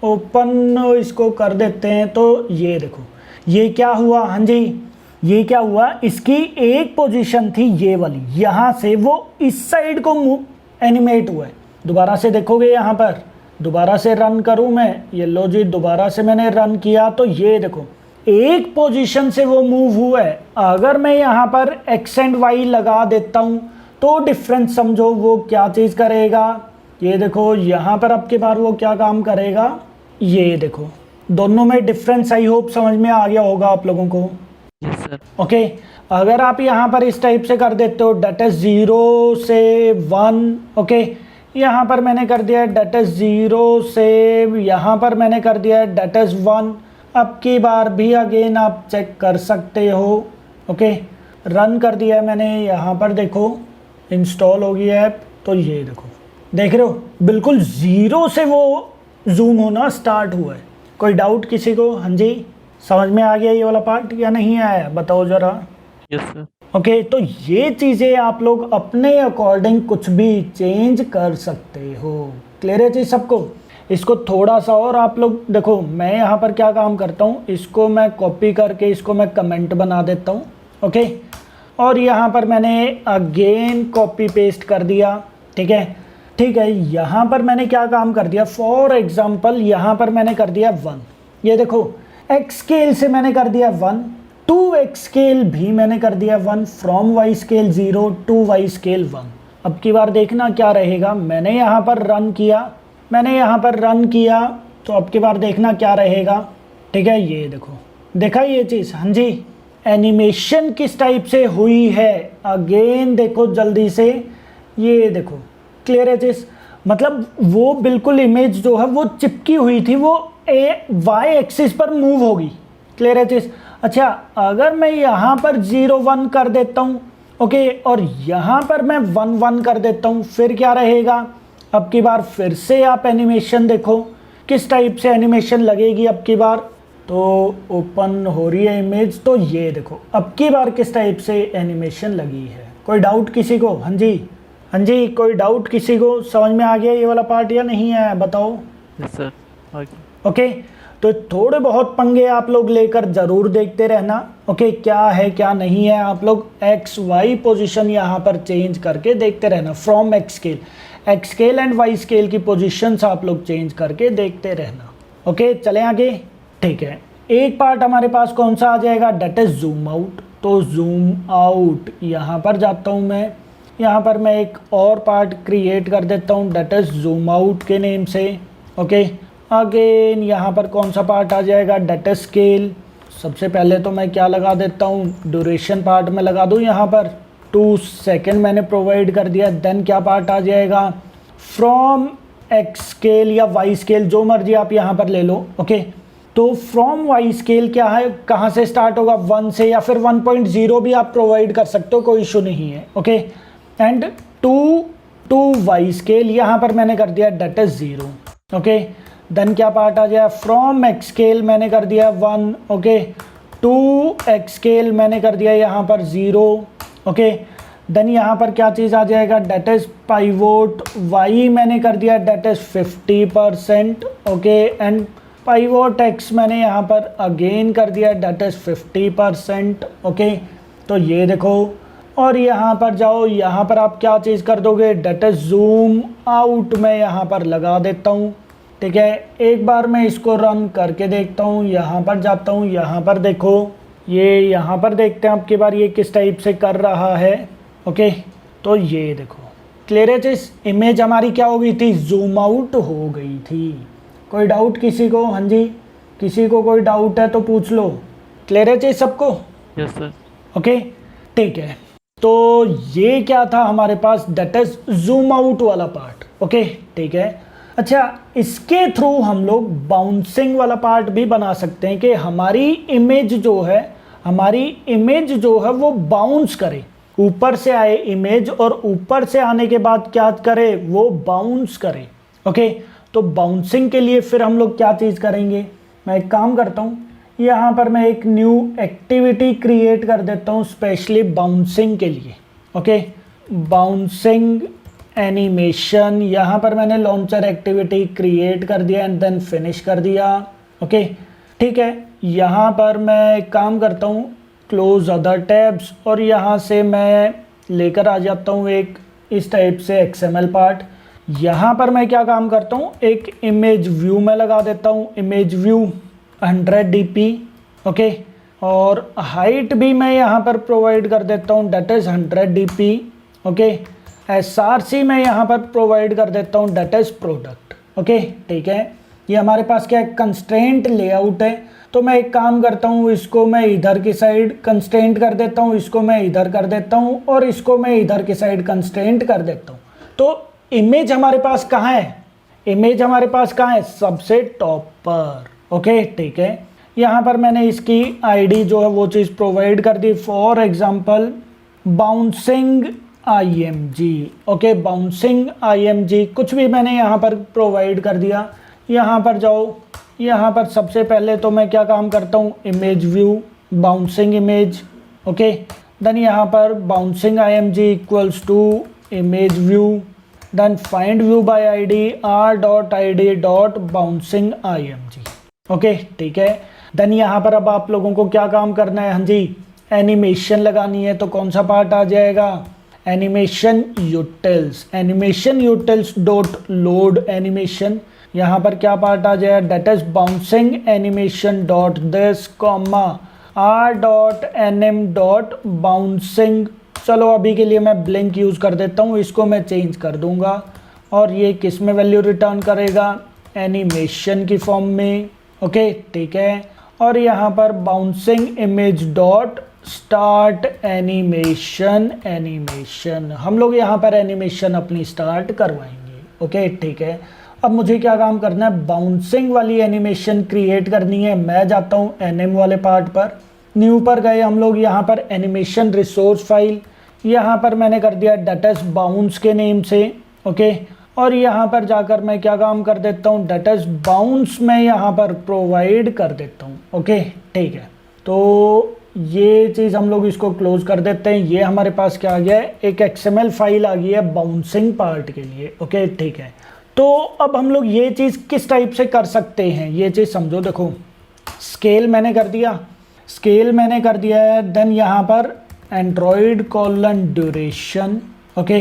A: ओपन इसको कर देते हैं। तो ये देखो ये क्या हुआ, हाँ जी, ये क्या हुआ, इसकी एक पोजीशन थी ये वाली, यहाँ से वो इस साइड को मूव एनिमेट हुआ है। दोबारा से देखोगे, यहाँ पर दोबारा से रन करूँ मैं, ये लो जी, दोबारा से मैंने रन किया तो ये देखो एक पोजीशन से वो मूव हुआ है। अगर मैं यहाँ पर एक्स एंड वाई लगा देता हूँ तो डिफरेंस समझो वो क्या चीज़ करेगा। ये देखो यहाँ पर अब की बार वो क्या काम करेगा, ये देखो दोनों में डिफरेंस आई होप समझ में आ गया होगा आप लोगों को।
C: Yes sir.
A: ओके, अगर आप यहाँ पर इस टाइप से कर देते हो डेट इज 0 से 1, ओके, यहाँ पर मैंने कर दिया डेट इज 0 से यहाँ पर मैंने कर दिया डेट इज 1। अब की बार भी अगेन आप चेक कर सकते हो। ओके, रन कर दिया है मैंने, यहाँ पर देखो इंस्टॉल हो गई ऐप। तो ये देखो, देख रहे हो बिल्कुल 0 से वो जूम होना स्टार्ट हुआ है। कोई डाउट किसी को? हाँ जी, समझ में आ गया ये वाला पार्ट या नहीं आया, बताओ ज़रा।
C: Yes sir.
A: ओके, तो ये चीज़ें आप लोग अपने अकॉर्डिंग कुछ भी चेंज कर सकते हो। क्लियर है चीज़ सबको? इसको थोड़ा सा और आप लोग देखो, मैं यहाँ पर क्या काम करता हूँ, इसको मैं कॉपी करके इसको मैं कमेंट बना देता हूँ। ओके, और यहाँ पर मैंने अगेन कॉपी पेस्ट कर दिया। ठीक है, ठीक है, यहाँ पर मैंने क्या काम कर दिया, फॉर एग्जाम्पल यहाँ पर मैंने कर दिया 1। ये देखो एक्स स्केल से मैंने कर दिया 1, 2x स्केल भी मैंने कर दिया 1, from y scale 0 to y scale 1। अब की बार देखना क्या रहेगा, मैंने यहाँ पर रन किया, तो अब की बार देखना क्या रहेगा। ठीक है, ये देखो, देखा ये चीज़? हाँ जी, एनिमेशन किस टाइप से हुई है अगेन देखो जल्दी से, ये देखो क्लियर है चीज़? मतलब वो बिल्कुल इमेज जो है वो चिपकी हुई थी, वो y एक्सिस पर मूव होगी। क्लियर है चीज़? अच्छा, अगर मैं यहाँ पर 0 1 कर देता हूँ, ओके, और यहाँ पर मैं 1 1 कर देता हूँ, फिर क्या रहेगा? अब की बार फिर से आप एनिमेशन देखो किस टाइप से एनिमेशन लगेगी अब की बार। तो ओपन हो रही है इमेज, तो ये देखो अब की बार किस टाइप से एनिमेशन लगी है। कोई डाउट किसी को? हाँ जी, हाँ जी, कोई डाउट किसी को? समझ में आ गया ये वाला पार्ट या नहीं है, बताओ।
C: Yes sir.
A: ओके, तो थोड़े बहुत पंगे आप लोग लेकर ज़रूर देखते रहना। ओके, क्या है क्या नहीं है, आप लोग एक्स वाई पोजीशन यहाँ पर चेंज करके देखते रहना। From X scale and Y scale की पोजीशंस आप लोग चेंज करके देखते रहना। ओके, चलें आगे। ठीक है, एक पार्ट हमारे पास कौन सा आ जाएगा, डेट इज जूम आउट। तो जूम आउट यहाँ पर जाता हूँ मैं, यहाँ पर मैं एक और पार्ट क्रिएट कर देता हूँ डेट इज जूम आउट के नेम से। ओके, अगेन यहाँ पर कौन सा पार्ट आ जाएगा, डेट इज स्केल। सबसे पहले तो मैं क्या लगा देता हूँ, ड्यूरेशन पार्ट में लगा दूँ, यहाँ पर 2 सेकेंड मैंने प्रोवाइड कर दिया। देन क्या पार्ट आ जाएगा, फ्रॉम एक्स स्केल या वाई स्केल, जो मर्जी आप यहाँ पर ले लो। ओके, तो फ्रॉम वाई स्केल क्या है, कहाँ से स्टार्ट होगा, 1 से, या फिर 1.0 भी आप प्रोवाइड कर सकते हो, कोई इशू नहीं है। Okay, and 2 to Y scale, यहाँ पर मैंने कर दिया डेट इज 0। ओके, देन क्या पार्ट आ जाए, फ्रॉम एक्स स्केल मैंने कर दिया 1। ओके, टू एक्स स्केल मैंने कर दिया यहाँ पर 0। ओके, देन यहाँ पर क्या चीज़ आ जाएगा, डेट इज पाइवोट वाई मैंने कर दिया that is 50%। Okay, and pivot X मैंने यहाँ पर अगेन कर दिया डेट इज 50%। ओके, तो ये देखो, और यहाँ पर जाओ, यहाँ पर आप क्या चीज़ कर दोगे, डेट इज जूम आउट मैं यहाँ पर लगा देता हूँ। ठीक है, एक बार मैं इसको रन करके देखता हूँ, यहाँ पर जाता हूँ, यहाँ पर देखो, ये यहाँ पर देखते हैं अब की बार ये किस टाइप से कर रहा है। ओके, तो ये देखो क्लियर है चीज़, इमेज हमारी क्या हो गई थी, जूम आउट हो गई थी। कोई डाउट किसी को? हाँ जी, किसी को कोई डाउट है तो पूछ लो। क्लियर है चीज़ सबको?
C: Yes sir.
A: ओके, ठीक है, तो ये क्या था हमारे पास, डेट इज जूम आउट वाला पार्ट। ओके, ठीक है। अच्छा, इसके थ्रू हम लोग बाउंसिंग वाला पार्ट भी बना सकते हैं कि हमारी इमेज जो है वो बाउंस करे, ऊपर से आए इमेज और ऊपर से आने के बाद क्या करे, वो बाउंस करे। ओके, तो बाउंसिंग के लिए फिर हम लोग क्या चीज़ करेंगे, मैं एक काम करता हूँ, यहाँ पर मैं एक न्यू एक्टिविटी क्रिएट कर देता हूँ स्पेशली बाउंसिंग के लिए। ओके, बाउंसिंग एनिमेशन, यहाँ पर मैंने लॉन्चर एक्टिविटी क्रिएट कर दिया एंड देन फिनिश कर दिया। ओके, ठीक है, यहाँ पर मैं काम करता हूँ क्लोज अदर टैब्स, और यहाँ से मैं लेकर आ जाता हूँ एक इस टाइप से XML पार्ट। यहाँ पर मैं क्या काम करता हूँ, एक इमेज व्यू में लगा देता हूँ, इमेज व्यू 100 dp। ओके, और हाइट भी मैं यहाँ पर प्रोवाइड कर देता हूँ that is 100 dp। Okay. SRC मैं यहाँ पर प्रोवाइड कर देता हूँ डेट इज प्रोडक्ट। ओके ठीक है, ये हमारे पास क्या है, कंस्ट्रेंट लेआउट है। तो मैं एक काम करता हूँ, इसको मैं इधर की साइड कंस्ट्रेंट कर देता हूँ, इसको मैं इधर कर देता हूँ और इसको मैं इधर की साइड कंस्ट्रेंट कर देता हूँ। तो इमेज हमारे पास कहाँ है, इमेज हमारे पास कहाँ है, सबसे टॉप पर। ओके ठीक है, यहाँ पर मैंने इसकी आईडी जो है वो चीज़ प्रोवाइड कर दी, for example bouncing IMG। Okay bouncing IMG कुछ भी मैंने यहाँ पर प्रोवाइड कर दिया। यहाँ पर जाओ, यहाँ पर सबसे पहले तो मैं क्या काम करता हूँ, image view bouncing image. Okay then यहाँ पर bouncing IMG equals to image view, then find view by ID r.id.bouncing IMG। Okay ठीक है, देन यहाँ पर अब आप लोगों को क्या काम करना है, हाँ जी एनिमेशन लगानी है। तो कौन सा पार्ट आ जाएगा, animation utils, animation utils dot load animation. यहाँ पर क्या पार्ट आ जाएगा, that is bouncing animation dot this comma r.nm.bouncing। चलो अभी के लिए मैं ब्लिंक यूज़ कर देता हूँ, इसको मैं चेंज कर दूंगा और ये किस में वैल्यू रिटर्न करेगा, एनिमेशन की फॉर्म में। ओके ठीक है, और यहाँ पर bouncing image dot start animation, animation हम लोग यहाँ पर एनिमेशन अपनी स्टार्ट करवाएंगे। ओके ठीक है, अब मुझे क्या काम करना है, बाउंसिंग वाली एनिमेशन क्रिएट करनी है। मैं जाता हूँ NM वाले पार्ट पर, न्यू पर गए हम लोग, यहाँ पर एनिमेशन रिसोर्स फाइल, यहाँ पर मैंने कर दिया डेटस बाउंस के नेम से। ओके और यहाँ पर जाकर मैं क्या काम कर देता हूँ, डेटस बाउंस मैं यहाँ पर प्रोवाइड कर देता हूँ। ओके ठीक है, तो ये चीज़ हम लोग इसको क्लोज कर देते हैं। ये हमारे पास क्या आ गया है, एक XML फाइल आ गई है बाउंसिंग पार्ट के लिए। ओके ठीक है, तो अब हम लोग ये चीज़ किस टाइप से कर सकते हैं, ये चीज़ समझो। देखो स्केल मैंने कर दिया, स्केल मैंने कर दिया है, देन यहाँ पर Android colon duration. Okay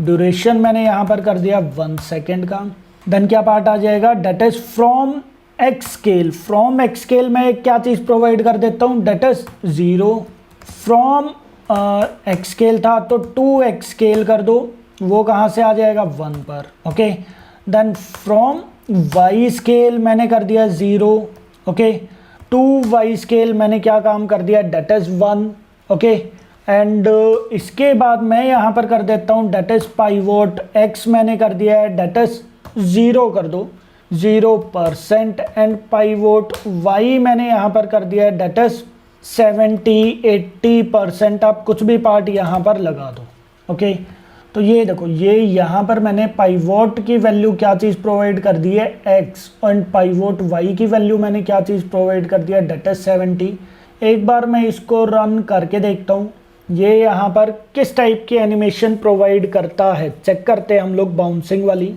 A: duration मैंने यहाँ पर कर दिया 1 सेकेंड का। देन क्या पार्ट आ जाएगा, that is from X scale, from X scale में क्या चीज़ प्रोवाइड कर देता हूँ, that is 0। From X scale था तो 2x स्केल कर दो, वो कहाँ से आ जाएगा 1 पर। Okay then from y scale मैंने कर दिया 0। ओके 2y स्केल मैंने क्या काम कर दिया, डेट इज 1। ओके एंड इसके बाद मैं यहाँ पर कर देता हूँ डेट इज पाइवोट x मैंने कर दिया है, डेट इज 0 कर दो 0% एंड पाइवोट y मैंने यहाँ पर कर दिया है, डेट इज 70-80%। आप कुछ भी पार्ट यहाँ पर लगा दो। ओके तो ये देखो, ये यहाँ पर मैंने पाइवोट की वैल्यू क्या चीज़ प्रोवाइड कर दी है x, एंड पाइवोट y की वैल्यू मैंने क्या चीज़ प्रोवाइड कर दिया, डेट इज 70। एक बार मैं इसको रन करके देखता हूँ ये यहाँ पर किस टाइप की एनिमेशन प्रोवाइड करता है, चेक करते हैं हम लोग बाउंसिंग वाली।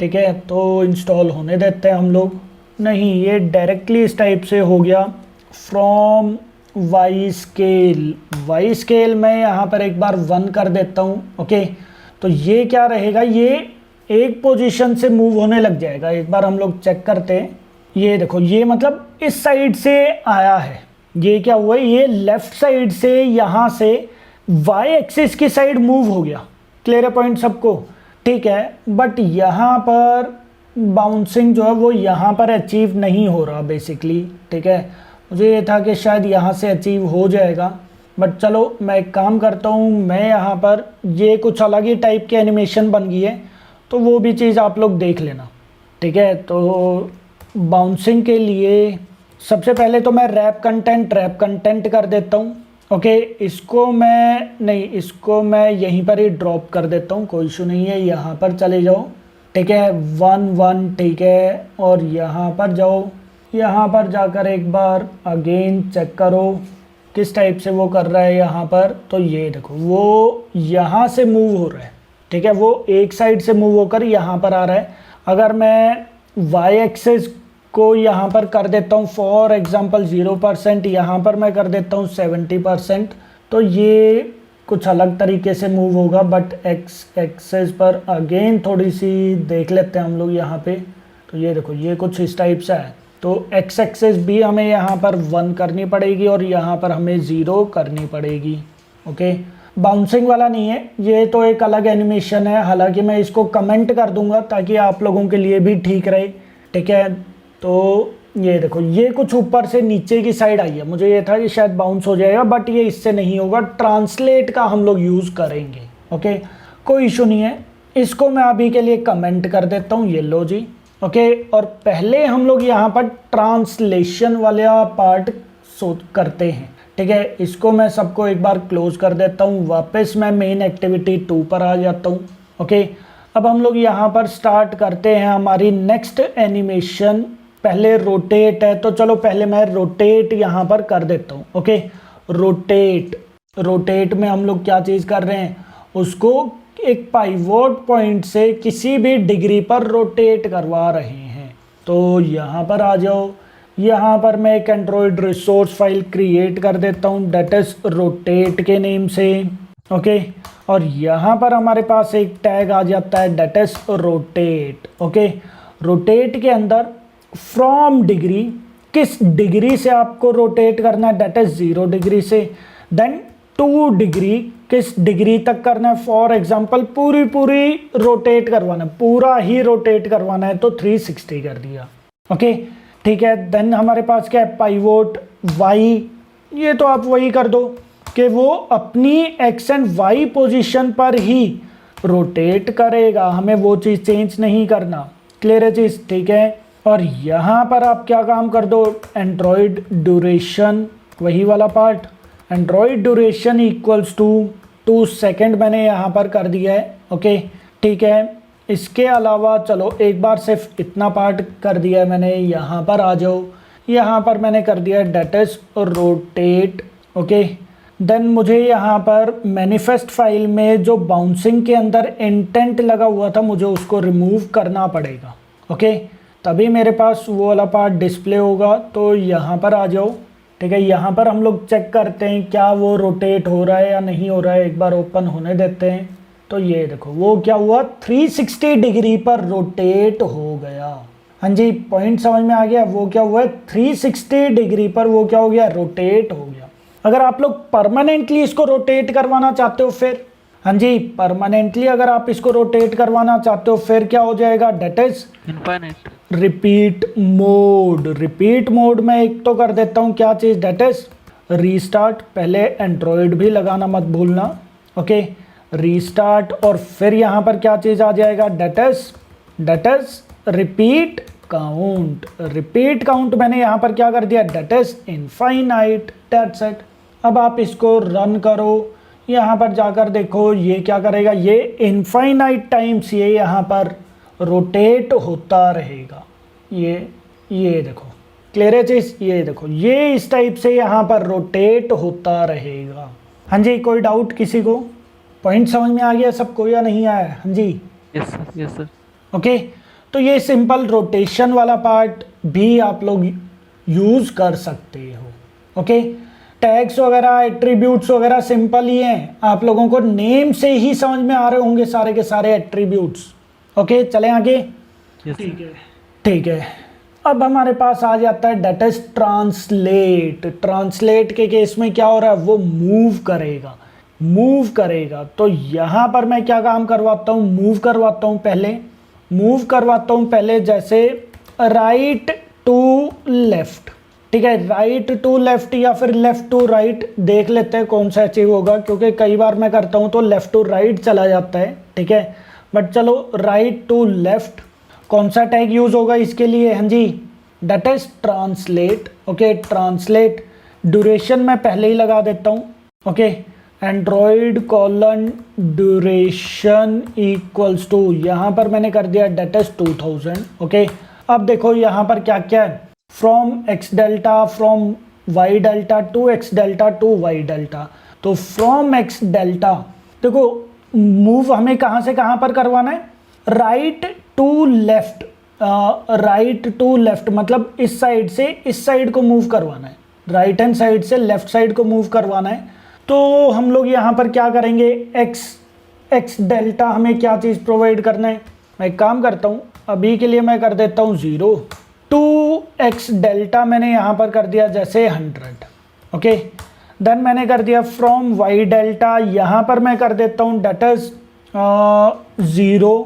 A: ठीक है तो इंस्टॉल होने देते हैं हम लोग। नहीं, ये डायरेक्टली इस टाइप से हो गया, फ्रॉम वाई स्केल मैं यहाँ पर एक बार 1 कर देता हूँ। ओके तो ये क्या रहेगा, ये एक पोजीशन से मूव होने लग जाएगा। एक बार हम लोग चेक करते हैं, ये देखो, ये मतलब इस साइड से आया है, ये क्या हुआ है, ये लेफ्ट साइड से यहाँ से y एक्सिस की साइड मूव हो गया। क्लियर है पॉइंट सबको, ठीक है। बट यहाँ पर बाउंसिंग जो है वो यहाँ पर अचीव नहीं हो रहा बेसिकली। ठीक है, मुझे ये था कि शायद यहाँ से अचीव हो जाएगा, बट चलो मैं एक काम करता हूँ, मैं यहाँ पर ये कुछ अलग ही टाइप की एनिमेशन बन गई है तो वो भी चीज़ आप लोग देख लेना। ठीक है, तो बाउंसिंग के लिए सबसे पहले तो मैं रैप कंटेंट कर देता हूँ। ओके इसको मैं यहीं पर ही ड्रॉप कर देता हूँ, कोई इशू नहीं है। यहाँ पर चले जाओ, ठीक है, 1 ठीक है, और यहाँ पर जाओ, यहाँ पर जाकर एक बार अगेन चेक करो किस टाइप से वो कर रहा है यहाँ पर। तो ये देखो, वो यहाँ से मूव हो रहा है। ठीक है, वो एक साइड से मूव होकर यहाँ पर आ रहा है। अगर मैं y एक्सिस को यहाँ पर कर देता हूँ फॉर एग्जांपल 0%, यहाँ पर मैं कर देता हूँ 70%, तो ये कुछ अलग तरीके से मूव होगा। बट x एक्सिस पर अगेन थोड़ी सी देख लेते हैं हम लोग यहाँ पे। तो ये देखो, ये कुछ इस टाइप से है। तो x एक्सिस भी हमें यहाँ पर 1 करनी पड़ेगी और यहाँ पर हमें 0 करनी पड़ेगी। ओके बाउंसिंग वाला नहीं है, ये तो एक अलग एनिमेशन है। हालांकि मैं इसको कमेंट कर दूंगा ताकि आप लोगों के लिए भी ठीक रहे, ठीक है। तो ये देखो, ये कुछ ऊपर से नीचे की साइड आई है, मुझे ये था कि शायद बाउंस हो जाएगा, बट ये इससे नहीं होगा। ट्रांसलेट का हम लोग यूज़ करेंगे, ओके, कोई इशू नहीं है। इसको मैं अभी के लिए कमेंट कर देता हूँ, ये लो जी, ओके। और पहले हम लोग यहाँ पर ट्रांसलेशन वाला पार्ट करते हैं, ठीक है। इसको मैं सबको एक बार क्लोज कर देता हूँ, वापस मैं मेन एक्टिविटी 2 पर आ जाता हूँ, ओके। अब हम लोग यहाँ पर स्टार्ट करते हैं हमारी नेक्स्ट एनिमेशन। पहले रोटेट है, तो चलो पहले मैं रोटेट यहाँ पर कर देता हूँ, ओके। रोटेट में हम लोग क्या चीज़ कर रहे हैं, उसको एक पाइवोट पॉइंट से किसी भी डिग्री पर रोटेट करवा रहे हैं। तो यहाँ पर आ जाओ, यहाँ पर मैं एक एंड्रॉयड रिसोर्स फाइल क्रिएट कर देता हूँ, डेट इज रोटेट के नेम से, ओके। और यहाँ पर हमारे पास एक टैग आ जाता है, that is rotate, okay. Rotate के अंदर फ्रॉम डिग्री, किस डिग्री से आपको रोटेट करना है, डेट इज 0 डिग्री से। देन 2 डिग्री, किस डिग्री तक करना है, फॉर एग्जांपल पूरी रोटेट करवाना है, पूरा ही रोटेट करवाना है, तो 360 कर दिया, ओके, ठीक है। देन हमारे पास क्या है, पाइवोट वाई, ये तो आप वही कर दो कि वो अपनी एक्स एंड वाई पोजीशन पर ही रोटेट करेगा, हमें वो चीज़ चेंज नहीं करना। क्लियर है चीज़, ठीक है। और यहाँ पर आप क्या काम कर दो, एंड्रॉयड ड्यूरेशन, वही वाला part, Android duration equals to 2 second मैंने यहाँ पर कर दिया है, ओके, ठीक है। इसके अलावा चलो एक बार सिर्फ इतना पार्ट कर दिया है मैंने। यहाँ पर आ जाओ, यहाँ पर मैंने कर दिया that is rotate, okay. Then मुझे यहाँ पर मैनिफेस्ट फाइल में जो बाउंसिंग के अंदर इंटेंट लगा हुआ था, मुझे उसको रिमूव करना पड़ेगा, ओके, तभी मेरे पास वो वाला पार्ट डिस्प्ले होगा। तो यहाँ पर आ जाओ, ठीक है। यहाँ पर हम लोग चेक करते हैं क्या वो रोटेट हो रहा है या नहीं हो रहा है, एक बार ओपन होने देते हैं। तो ये देखो वो क्या हुआ, 360 डिग्री पर रोटेट हो गया। हाँ जी, पॉइंट समझ में आ गया। वो क्या हुआ, 360 डिग्री पर वो क्या हो गया, रोटेट हो गया। अगर आप लोग परमानेंटली इसको रोटेट करवाना चाहते हो फिर, हाँ जी, परमानेंटली अगर आप इसको रोटेट करवाना चाहते हो फिर क्या हो जाएगा, that is
C: infinite
A: repeat mode में एक तो कर देता हूँ क्या चीज़, डेट इज रीस्टार्ट। पहले एंड्रॉयड भी लगाना मत भूलना, ओके, रीस्टार्ट। और फिर यहाँ पर क्या चीज़ आ जाएगा, डेट इज रिपीट काउंट मैंने यहाँ पर क्या कर दिया, that is infinite, that's it. अब आप इसको रन करो, यहाँ पर जाकर देखो ये क्या करेगा, ये इनफाइनाइट टाइम्स ये यहाँ पर रोटेट होता रहेगा। ये देखो, क्लियर है चीज़, ये देखो ये इस टाइप से यहाँ पर रोटेट होता रहेगा। हाँ जी, कोई डाउट किसी को, पॉइंट समझ में आ गया सबको या नहीं आया? हाँ जी,
C: यस सर।
A: ओके। तो ये सिंपल रोटेशन वाला पार्ट भी आप लोग यूज़ कर सकते हो, ओके। टैग्स वगैरह, एट्रीब्यूट्स वगैरह सिंपल ही हैं, आप लोगों को नेम से ही समझ में आ रहे होंगे सारे के सारे एट्रीब्यूट्स, ओके। चलें आगे, ठीक है। अब हमारे पास आ जाता है डेट इज ट्रांसलेट के केस में क्या हो रहा है, वो मूव करेगा। तो यहाँ पर मैं क्या काम करवाता हूँ, मूव करवाता हूँ पहले जैसे राइट टू लेफ्ट, ठीक है, राइट टू लेफ्ट या फिर लेफ्ट टू राइट, देख लेते हैं कौन सा अचीव होगा, क्योंकि कई बार मैं करता हूँ तो लेफ्ट टू राइट चला जाता है, ठीक है। बट चलो राइट टू लेफ्ट, कौन सा टैग यूज होगा इसके लिए, हाँ जी, that is translate, okay. Translate duration मैं पहले ही लगा देता हूँ, okay. Android colon duration equals to, यहाँ पर मैंने कर दिया डेट इज 2000, ओके। अब देखो यहाँ पर क्या क्या है, from X delta, from Y delta to X delta to Y delta. तो फ्रॉम एक्स डेल्टा, देखो मूव हमें कहाँ से कहाँ पर करवाना है, राइट टू लेफ्ट, मतलब इस साइड से इस साइड को मूव करवाना है, राइट हैंड साइड से लेफ्ट साइड को मूव करवाना है। तो हम लोग यहाँ पर क्या करेंगे, एक्स डेल्टा हमें क्या चीज़ प्रोवाइड करना है, मैं एक काम करता हूँ अभी के लिए मैं कर देता हूँ 0, 2x डेल्टा मैंने यहाँ पर कर दिया जैसे 100, ओके। देन मैंने कर दिया फ्रॉम वाई डेल्टा, यहाँ पर मैं कर देता हूँ डेट इज 0,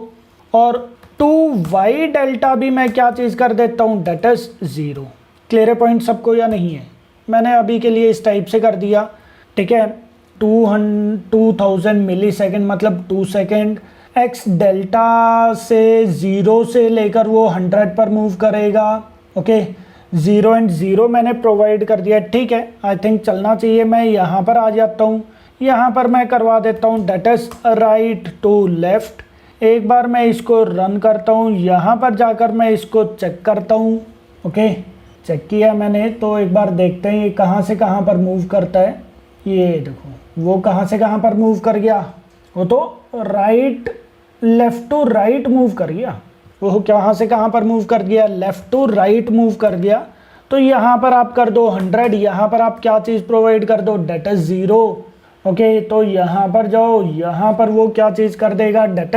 A: और टू वाई डेल्टा भी मैं क्या चीज़ कर देता हूँ, डेट इज 0। क्लियर है पॉइंट सबको या नहीं है? मैंने अभी के लिए इस टाइप से कर दिया, ठीक है। 2000 मिली सेकेंड मतलब 2 सेकेंड, एक्स डेल्टा से 0 से लेकर वो 100 पर मूव करेगा, ओके। 0 एंड 0 मैंने प्रोवाइड कर दिया, ठीक है। आई थिंक चलना चाहिए। मैं यहाँ पर आ जाता हूँ, यहाँ पर मैं करवा देता हूँ that is right to left. एक बार मैं इसको रन करता हूँ, यहाँ पर जाकर मैं इसको चेक करता हूँ, ओके। चेक किया मैंने, तो एक बार देखते हैं ये कहाँ से कहाँ पर मूव करता है। ये देखो वो कहाँ से कहाँ पर मूव कर गया, वो तो right left to right move कर गया। वो कहाँ से कहाँ पर मूव कर गया, लेफ़्ट टू राइट मूव कर गया। तो यहाँ पर आप कर दो 100, यहाँ पर आप क्या चीज़ प्रोवाइड कर दो, डेट इज 0, ओके। तो यहाँ पर जाओ, यहाँ पर वो क्या चीज़ कर देगा, डेट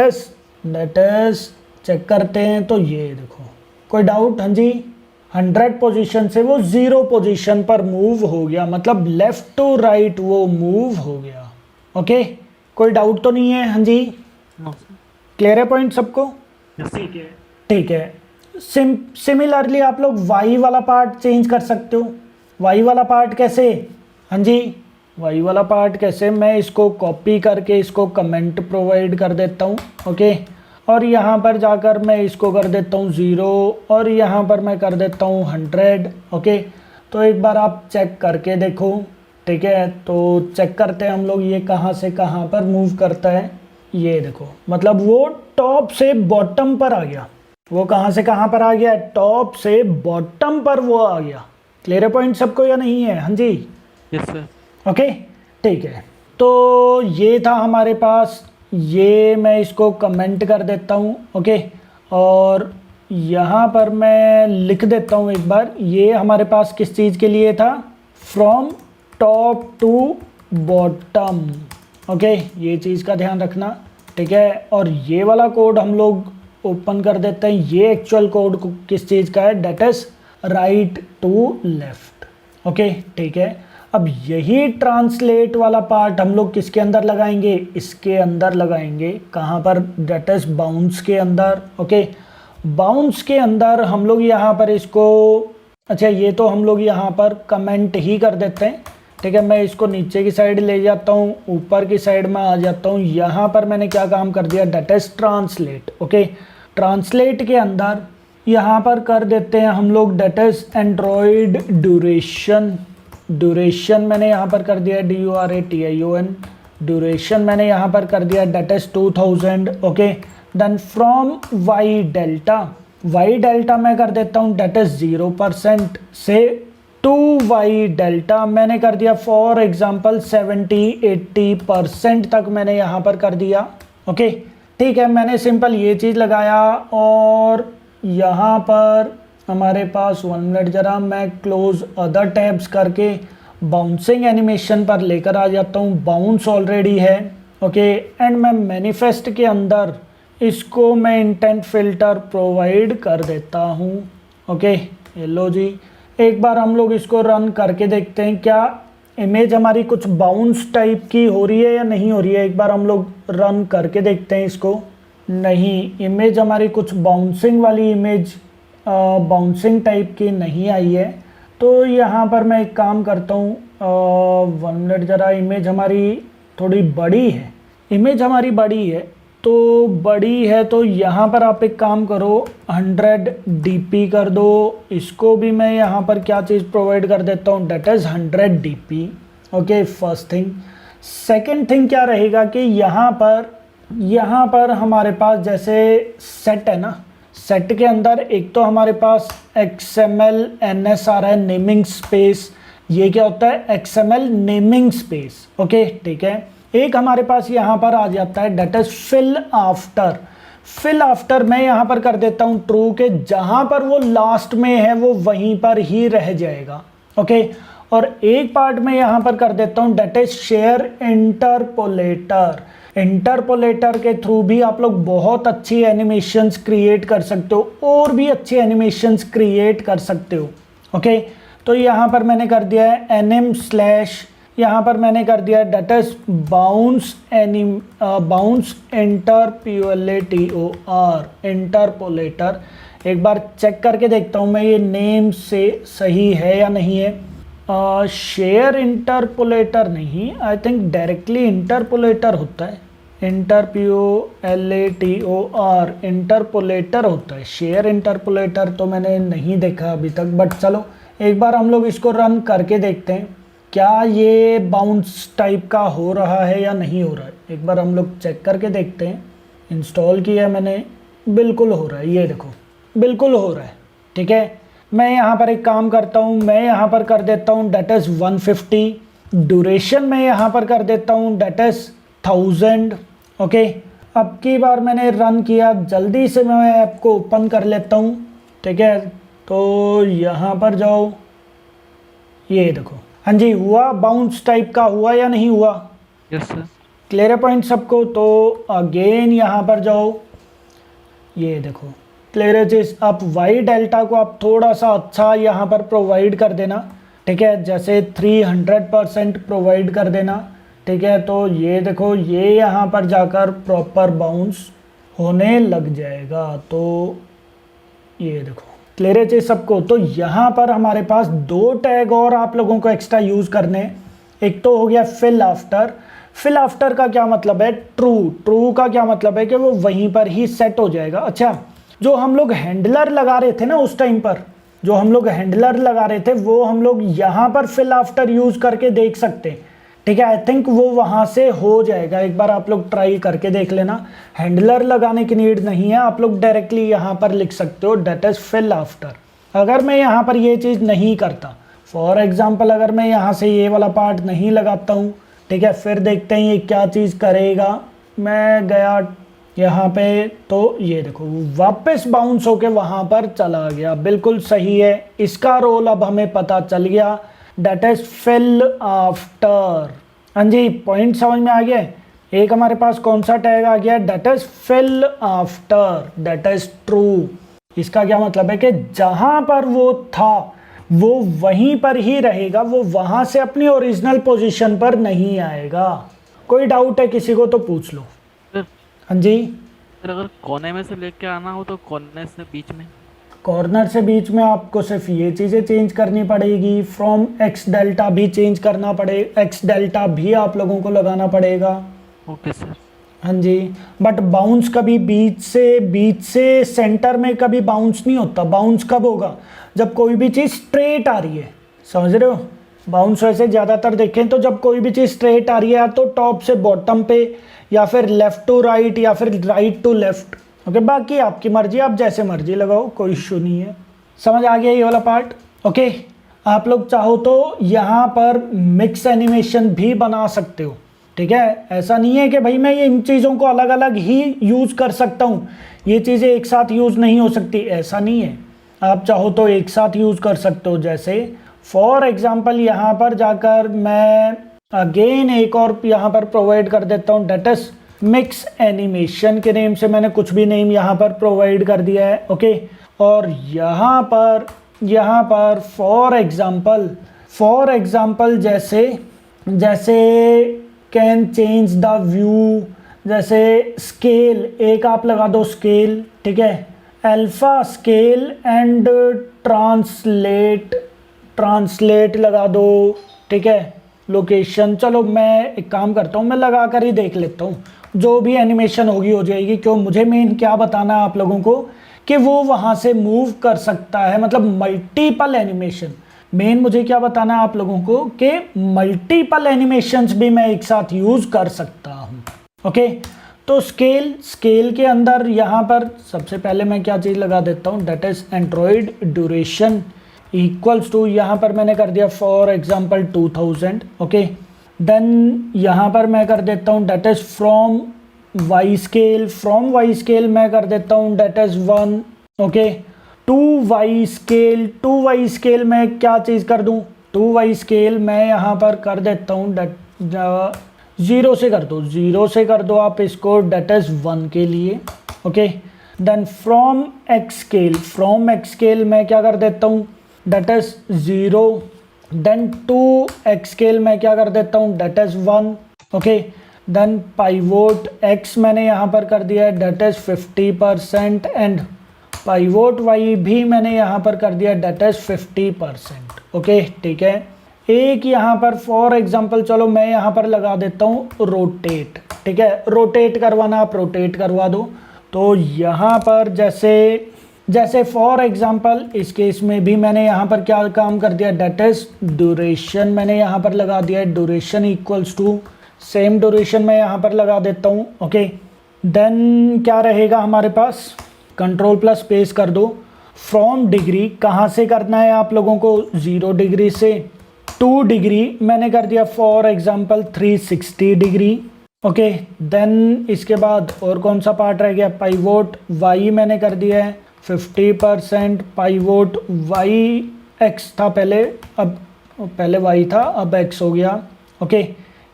A: इज चेक करते हैं। तो ये देखो, कोई डाउट? हाँ जी, 100 पोजीशन से वो 0 पोजीशन पर मूव हो गया, मतलब लेफ़्ट टू राइट वो मूव हो गया, ओके। कोई डाउट तो नहीं है? हाँ जी, क्लियर है पॉइंट सबको?
C: ठीक है।
A: ठीक है। सिमिलरली आप लोग वाई वाला पार्ट चेंज कर सकते हो। वाई वाला पार्ट कैसे? हाँ जी, वाई वाला पार्ट कैसे? मैं इसको कॉपी करके इसको कमेंट प्रोवाइड कर देता हूँ, ओके। और यहाँ पर जाकर मैं इसको कर देता हूँ 0, और यहाँ पर मैं कर देता हूँ 100, ओके। तो एक बार आप चेक करके देखो, ठीक है। तो चेक करते हैं हम लोग ये कहाँ से कहाँ पर मूव करता है। ये देखो, मतलब वो टॉप से बॉटम पर आ गया। वो कहाँ से कहाँ पर आ गया, टॉप से बॉटम पर वो आ गया। क्लियर है पॉइंट सबको या नहीं है? हाँ जी,
C: यस सर।
A: ओके, ठीक है। तो ये था हमारे पास, ये मैं इसको कमेंट कर देता हूँ, ओके। और यहाँ पर मैं लिख देता हूँ एक बार, ये हमारे पास किस चीज़ के लिए था, from top to bottom, okay. ये चीज़ का ध्यान रखना, ठीक है। और ये वाला कोड हम लोग ओपन कर देते हैं। ये एक्चुअल कोड किस चीज़ का है, that is right to left, okay, ठीक है। अब यही ट्रांसलेट वाला पार्ट हम लोग किसके अंदर लगाएंगे, इसके अंदर लगाएंगे। कहाँ पर, डेट इज बाउंस के अंदर, ओके। बाउंस के अंदर हम लोग यहाँ पर इसको, अच्छा ये तो हम लोग यहाँ पर कमेंट ही कर देते हैं, ठीक है। मैं इसको नीचे की साइड ले जाता हूँ, ऊपर की साइड में आ जाता हूँ। यहाँ पर मैंने क्या काम कर दिया, that is translate, okay. Translate के अंदर यहाँ पर कर देते हैं हम लोग that is Android duration. Duration मैंने यहाँ पर कर दिया DURATION, ड्यूरेशन मैंने यहाँ पर कर दिया that is 2000, okay. Then from Y delta, Y delta मैं कर देता हूँ डेट इज 0% से टू वाई डेल्टा मैंने कर दिया फॉर एग्जाम्पल 70-80% तक मैंने यहाँ पर कर दिया, ओके, ठीक है। मैंने सिंपल ये चीज़ लगाया, और यहाँ पर हमारे पास 1 मिनट, ज़रा मैं क्लोज अदर टैब्स करके बाउंसिंग एनिमेशन पर लेकर आ जाता हूँ। बाउंस ऑलरेडी है, ओके। एंड मैं मैनिफेस्ट के अंदर इसको मैं इंटेंट फिल्टर प्रोवाइड कर देता हूँ, ओके। लो जी, एक बार हम लोग इसको रन करके देखते हैं क्या इमेज हमारी कुछ बाउंस टाइप की हो रही है या नहीं हो रही है। एक बार हम लोग रन करके देखते हैं इसको। नहीं, इमेज हमारी कुछ बाउंसिंग वाली इमेज, बाउंसिंग टाइप की नहीं आई है। तो यहाँ पर मैं एक काम करता हूँ, 1 मिनट, ज़रा इमेज हमारी थोड़ी बड़ी है, इमेज हमारी बड़ी है, तो बड़ी है तो यहाँ पर आप एक काम करो, 100 dp कर दो। इसको भी मैं यहाँ पर क्या चीज़ प्रोवाइड कर देता हूँ, that is 100 dp, okay. First thing. Second thing क्या रहेगा कि यहाँ पर हमारे पास जैसे सेट है ना, सेट के अंदर एक तो हमारे पास XML NS आ रहा है, नेमिंग स्पेस। ये क्या होता है, XML नेमिंग स्पेस, ओके, ठीक है। एक हमारे पास यहाँ पर आ जाता है that is fill after. Fill after मैं यहाँ पर कर देता हूँ ट्रू, के जहाँ पर वो लास्ट में है वो वहीं पर ही रह जाएगा, ओके। और एक पार्ट में यहाँ पर कर देता हूँ that is share interpolator. Interpolator के थ्रू भी आप लोग बहुत अच्छी एनिमेशंस क्रिएट कर सकते हो, और भी अच्छे एनिमेशंस क्रिएट कर सकते हो, ओके। तो यहाँ पर मैंने कर दिया है anim/ यहाँ पर मैंने कर दिया डेट इज बाउंस इंटरपोलेटर। एक बार चेक करके देखता हूँ मैं ये नेम से सही है या नहीं है। शेयर इंटरपोलेटर नहीं, आई थिंक डायरेक्टली इंटरपोलेटर होता है, इंटरपोलेटर इंटरपोलेटर होता है। शेयर इंटरपोलेटर तो मैंने नहीं देखा अभी तक, बट चलो एक बार हम लोग इसको रन करके देखते हैं क्या ये बाउंस टाइप का हो रहा है या नहीं हो रहा है। एक बार हम लोग चेक करके देखते हैं। इंस्टॉल किया मैंने, बिल्कुल हो रहा है, ये देखो बिल्कुल हो रहा है। ठीक है, मैं यहाँ पर एक काम करता हूँ, मैं यहाँ पर कर देता हूँ डेट इज़ 150, ड्यूरेशन मैं यहाँ पर कर देता हूँ डेट इज़ 1000। ओके, अब की बार मैंने रन किया, जल्दी से मैं ऐप को ओपन कर लेता हूँ। ठीक है, तो यहाँ पर जाओ, ये देखो, हाँ जी हुआ, बाउंस टाइप का हुआ या नहीं हुआ?
C: Yes sir.
A: क्लियर है पॉइंट सबको? तो अगेन यहाँ पर जाओ, ये देखो क्लियरेज अब वाई डेल्टा को आप थोड़ा सा अच्छा यहाँ पर प्रोवाइड कर देना। ठीक है, जैसे 300% प्रोवाइड कर देना। ठीक है, तो ये देखो ये यहाँ पर जाकर प्रॉपर बाउंस होने लग जाएगा। तो ये देखो क्लियरेज सबको। तो यहाँ पर हमारे पास 2 टैग और आप लोगों को एक्स्ट्रा यूज़ करने हैं। एक तो हो गया फिल आफ्टर। फिल आफ्टर का क्या मतलब है? ट्रू का क्या मतलब है कि वो वहीं पर ही सेट हो जाएगा। अच्छा, जो हम लोग हैंडलर लगा रहे थे ना उस टाइम पर, जो हम लोग हैंडलर लगा रहे थे वो हम लोग यहाँ पर फिल आफ्टर यूज़ करके देख सकते हैं। ठीक है, आई थिंक वो वहाँ से हो जाएगा। एक बार आप लोग ट्राई करके देख लेना। हैंडलर लगाने की नीड नहीं है, आप लोग डायरेक्टली यहाँ पर लिख सकते हो डेट इज फिल आफ्टर। अगर मैं यहाँ पर ये चीज़ नहीं करता, फॉर एग्जाम्पल अगर मैं यहाँ से ये वाला पार्ट नहीं लगाता हूँ, ठीक है, फिर देखते हैं ये क्या चीज़ करेगा। मैं गया यहाँ पे, तो ये देखो वापस बाउंस होके वहाँ पर चला गया। बिल्कुल सही है, इसका रोल अब हमें पता चल गया, डेट इज फिल आफ्टर। हाँ जी, पॉइंट समझ में आ गया। एक हमारे पास कौन सा टैग आ गया? That is fill after, that is true. इसका क्या मतलब है कि जहाँ पर वो था वो वहीं पर ही रहेगा, वो वहाँ से अपनी ओरिजिनल पोजीशन पर नहीं आएगा। कोई डाउट है किसी को तो पूछ लो। हाँ जी,
C: फिर अगर कोने में से लेके आना हो तो कोने से बीच में,
A: कॉर्नर से बीच में आपको सिर्फ ये चीज़ें चेंज करनी पड़ेगी। फ्रॉम एक्स डेल्टा भी चेंज करना पड़ेगा, एक्स डेल्टा भी आप लोगों को लगाना पड़ेगा।
C: Okay sir.
A: हाँ जी, बट बाउंस कभी बीच से सेंटर में कभी बाउंस नहीं होता। बाउंस कब होगा? जब कोई भी चीज़ स्ट्रेट आ रही है, समझ रहे हो? बाउंस वैसे ज़्यादातर देखें तो जब कोई भी चीज़ स्ट्रेट आ रही है, या तो टॉप से बॉटम पे, या फिर लेफ़्ट टू राइट, या फिर राइट टू लेफ़्ट। ओके, बाकी आपकी मर्जी, आप जैसे मर्जी लगाओ, कोई इशू नहीं है। समझ आ गया ये वाला पार्ट? ओके, आप लोग चाहो तो यहाँ पर मिक्स एनिमेशन भी बना सकते हो। ठीक है, ऐसा नहीं है कि भाई मैं ये इन चीज़ों को अलग अलग ही यूज़ कर सकता हूँ, ये चीज़ें एक साथ यूज़ नहीं हो सकती, ऐसा नहीं है। आप चाहो तो एक साथ यूज़ कर सकते हो। जैसे फॉर एग्ज़ाम्पल यहाँ पर जाकर मैं अगेन एक और यहाँ पर प्रोवाइड कर देता हूँ, डेट इज मिक्स एनिमेशन के नेम से मैंने कुछ भी नेम यहाँ पर प्रोवाइड कर दिया है। ओके, और यहाँ पर फॉर एग्ज़ाम्पल जैसे कैन चेंज द व्यू, जैसे स्केल एक आप लगा दो, स्केल। ठीक है, अल्फा स्केल एंड ट्रांसलेट लगा दो। ठीक है, लोकेशन, चलो मैं एक काम करता हूँ, मैं लगा कर ही देख लेता हूँ, जो भी एनिमेशन होगी हो जाएगी। क्यों, मुझे मेन क्या बताना है आप लोगों को कि वो वहाँ से मूव कर सकता है, मतलब मल्टीपल एनिमेशन। मेन मुझे क्या बताना है आप लोगों को कि मल्टीपल एनिमेशंस भी मैं एक साथ यूज़ कर सकता हूँ। ओके, तो स्केल के अंदर यहाँ पर सबसे पहले मैं क्या चीज़ लगा देता हूँ, that is Android duration equals to, यहाँ पर मैंने कर दिया फॉर एग्जाम्पल 2000। ओके, देन यहाँ पर मैं कर देता हूँ that is from Y scale मैं कर देता हूँ that is 1। Okay, to Y scale मैं क्या चीज़ कर दूँ, टू वाई स्केल मैं यहाँ पर कर देता हूँ ज़ीरो से कर दो आप इसको, डेट इज 1 के लिए। Okay, then from X scale मैं क्या कर देता हूँ, that is 0। Then 2x scale मैं क्या कर देता हूँ, that is 1, okay. Then pivot x मैंने यहाँ पर कर दिया है, that is 50%, and pivot y भी मैंने यहाँ पर कर दिया, डेट इज 50%, ओके, ठीक है। एक यहाँ पर फॉर एग्जांपल चलो मैं यहाँ पर लगा देता हूँ रोटेट, ठीक है, रोटेट करवाना आप रोटेट करवा दो। तो यहाँ पर जैसे फॉर एग्जांपल इस केस में भी मैंने यहाँ पर क्या काम कर दिया, डेट इज ड्यूरेशन मैंने यहाँ पर लगा दिया है, duration equals to same duration मैं यहाँ पर लगा देता हूँ, ओके। देन क्या रहेगा हमारे पास, कंट्रोल प्लस स्पेस कर दो, फ्रॉम डिग्री कहाँ से करना है आप लोगों को, 0 डिग्री से 2 डिग्री मैंने कर दिया for example 360 degree, okay. Then इसके बाद और कौन सा पार्ट रह गया, पाइवोट y मैंने कर दिया है 50%, पाइवोट y x था पहले, अब पहले y था अब x हो गया, ओके,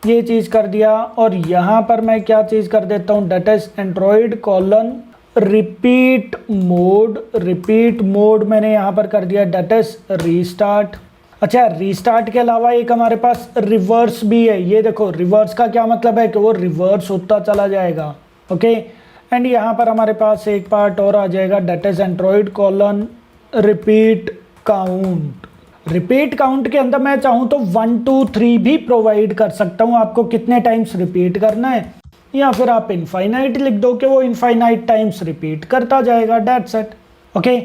A: ये चीज़ कर दिया। और यहाँ पर मैं क्या चीज़ कर देता हूँ, that is Android colon repeat mode मैंने यहाँ पर कर दिया, डेट इज रीस्टार्ट। अच्छा, रीस्टार्ट के अलावा एक हमारे पास रिवर्स भी है, ये देखो रिवर्स का क्या मतलब है कि वो रिवर्स होता चला जाएगा, ओके। एंड यहाँ पर हमारे पास एक पार्ट और आ जाएगा, that is Android colon repeat count. Repeat count के अंदर मैं चाहूँ तो 1 2 3 भी प्रोवाइड कर सकता हूँ, आपको कितने टाइम्स रिपीट करना है, या फिर आप इनफाइनाइट लिख दो कि वो इनफाइनाइट टाइम्स रिपीट करता जाएगा, डेट्स इट, ओके।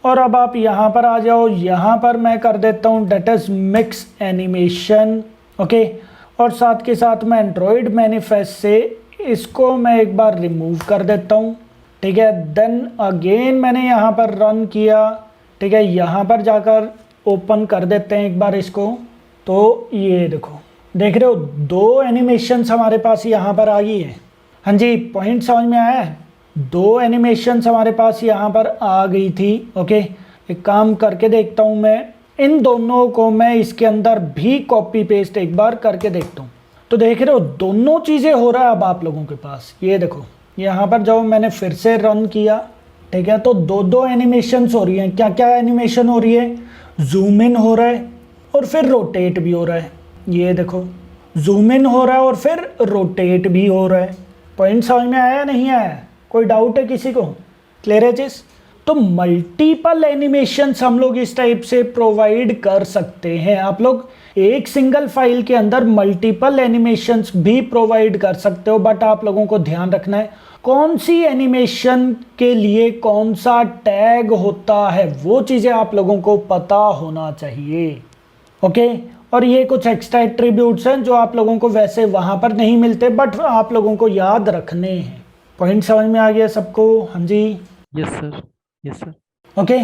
A: और अब आप यहाँ पर आ जाओ, यहाँ पर मैं कर देता हूँ that is mix animation, okay. और साथ के साथ मैं एंड्रॉयड मैनिफेस्ट से इसको मैं एक बार रिमूव कर देता हूँ, ठीक है। देन अगेन मैंने यहाँ पर रन किया, ठीक है, यहाँ पर जाकर ओपन कर देते हैं एक बार इसको। तो ये देखो, देख रहे हो 2 एनिमेशंस हमारे पास यहाँ पर आ गई है। हाँ जी, पॉइंट समझ में आया है, 2 एनिमेशंस हमारे पास यहाँ पर आ गई थी, ओके। एक काम करके देखता हूँ मैं, इन दोनों को मैं इसके अंदर भी कॉपी पेस्ट एक बार करके देखता हूँ। तो देख रहे हो दोनों चीज़ें हो रहा है अब आप लोगों के पास, ये देखो यहाँ पर जब मैंने फिर से रन किया, ठीक है, तो 2 एनिमेशंस हो रही हैं। क्या क्या एनिमेशन हो रही है, जूम इन हो रहा है और फिर रोटेट भी हो रहा है, ये देखो जूम इन हो रहा है और फिर रोटेट भी हो रहा है। पॉइंट समझ में आया नहीं आया, कोई डाउट है किसी को, क्लियर है चीज़। तो मल्टीपल एनिमेशंस हम लोग इस टाइप से प्रोवाइड कर सकते हैं। आप लोग एक सिंगल फाइल के अंदर मल्टीपल एनिमेशंस भी प्रोवाइड कर सकते हो, बट आप लोगों को ध्यान रखना है कौन सी एनिमेशन के लिए कौन सा टैग होता है, वो चीज़ें आप लोगों को पता होना चाहिए, ओके। और ये कुछ एक्स्ट्रा एट्रीब्यूट्स हैं जो आप लोगों को वैसे वहाँ पर नहीं मिलते, बट आप लोगों को याद रखने हैं। पॉइंट समझ में आ गया सबको, हाँ जी,
C: yes sir, yes sir.
A: Okay.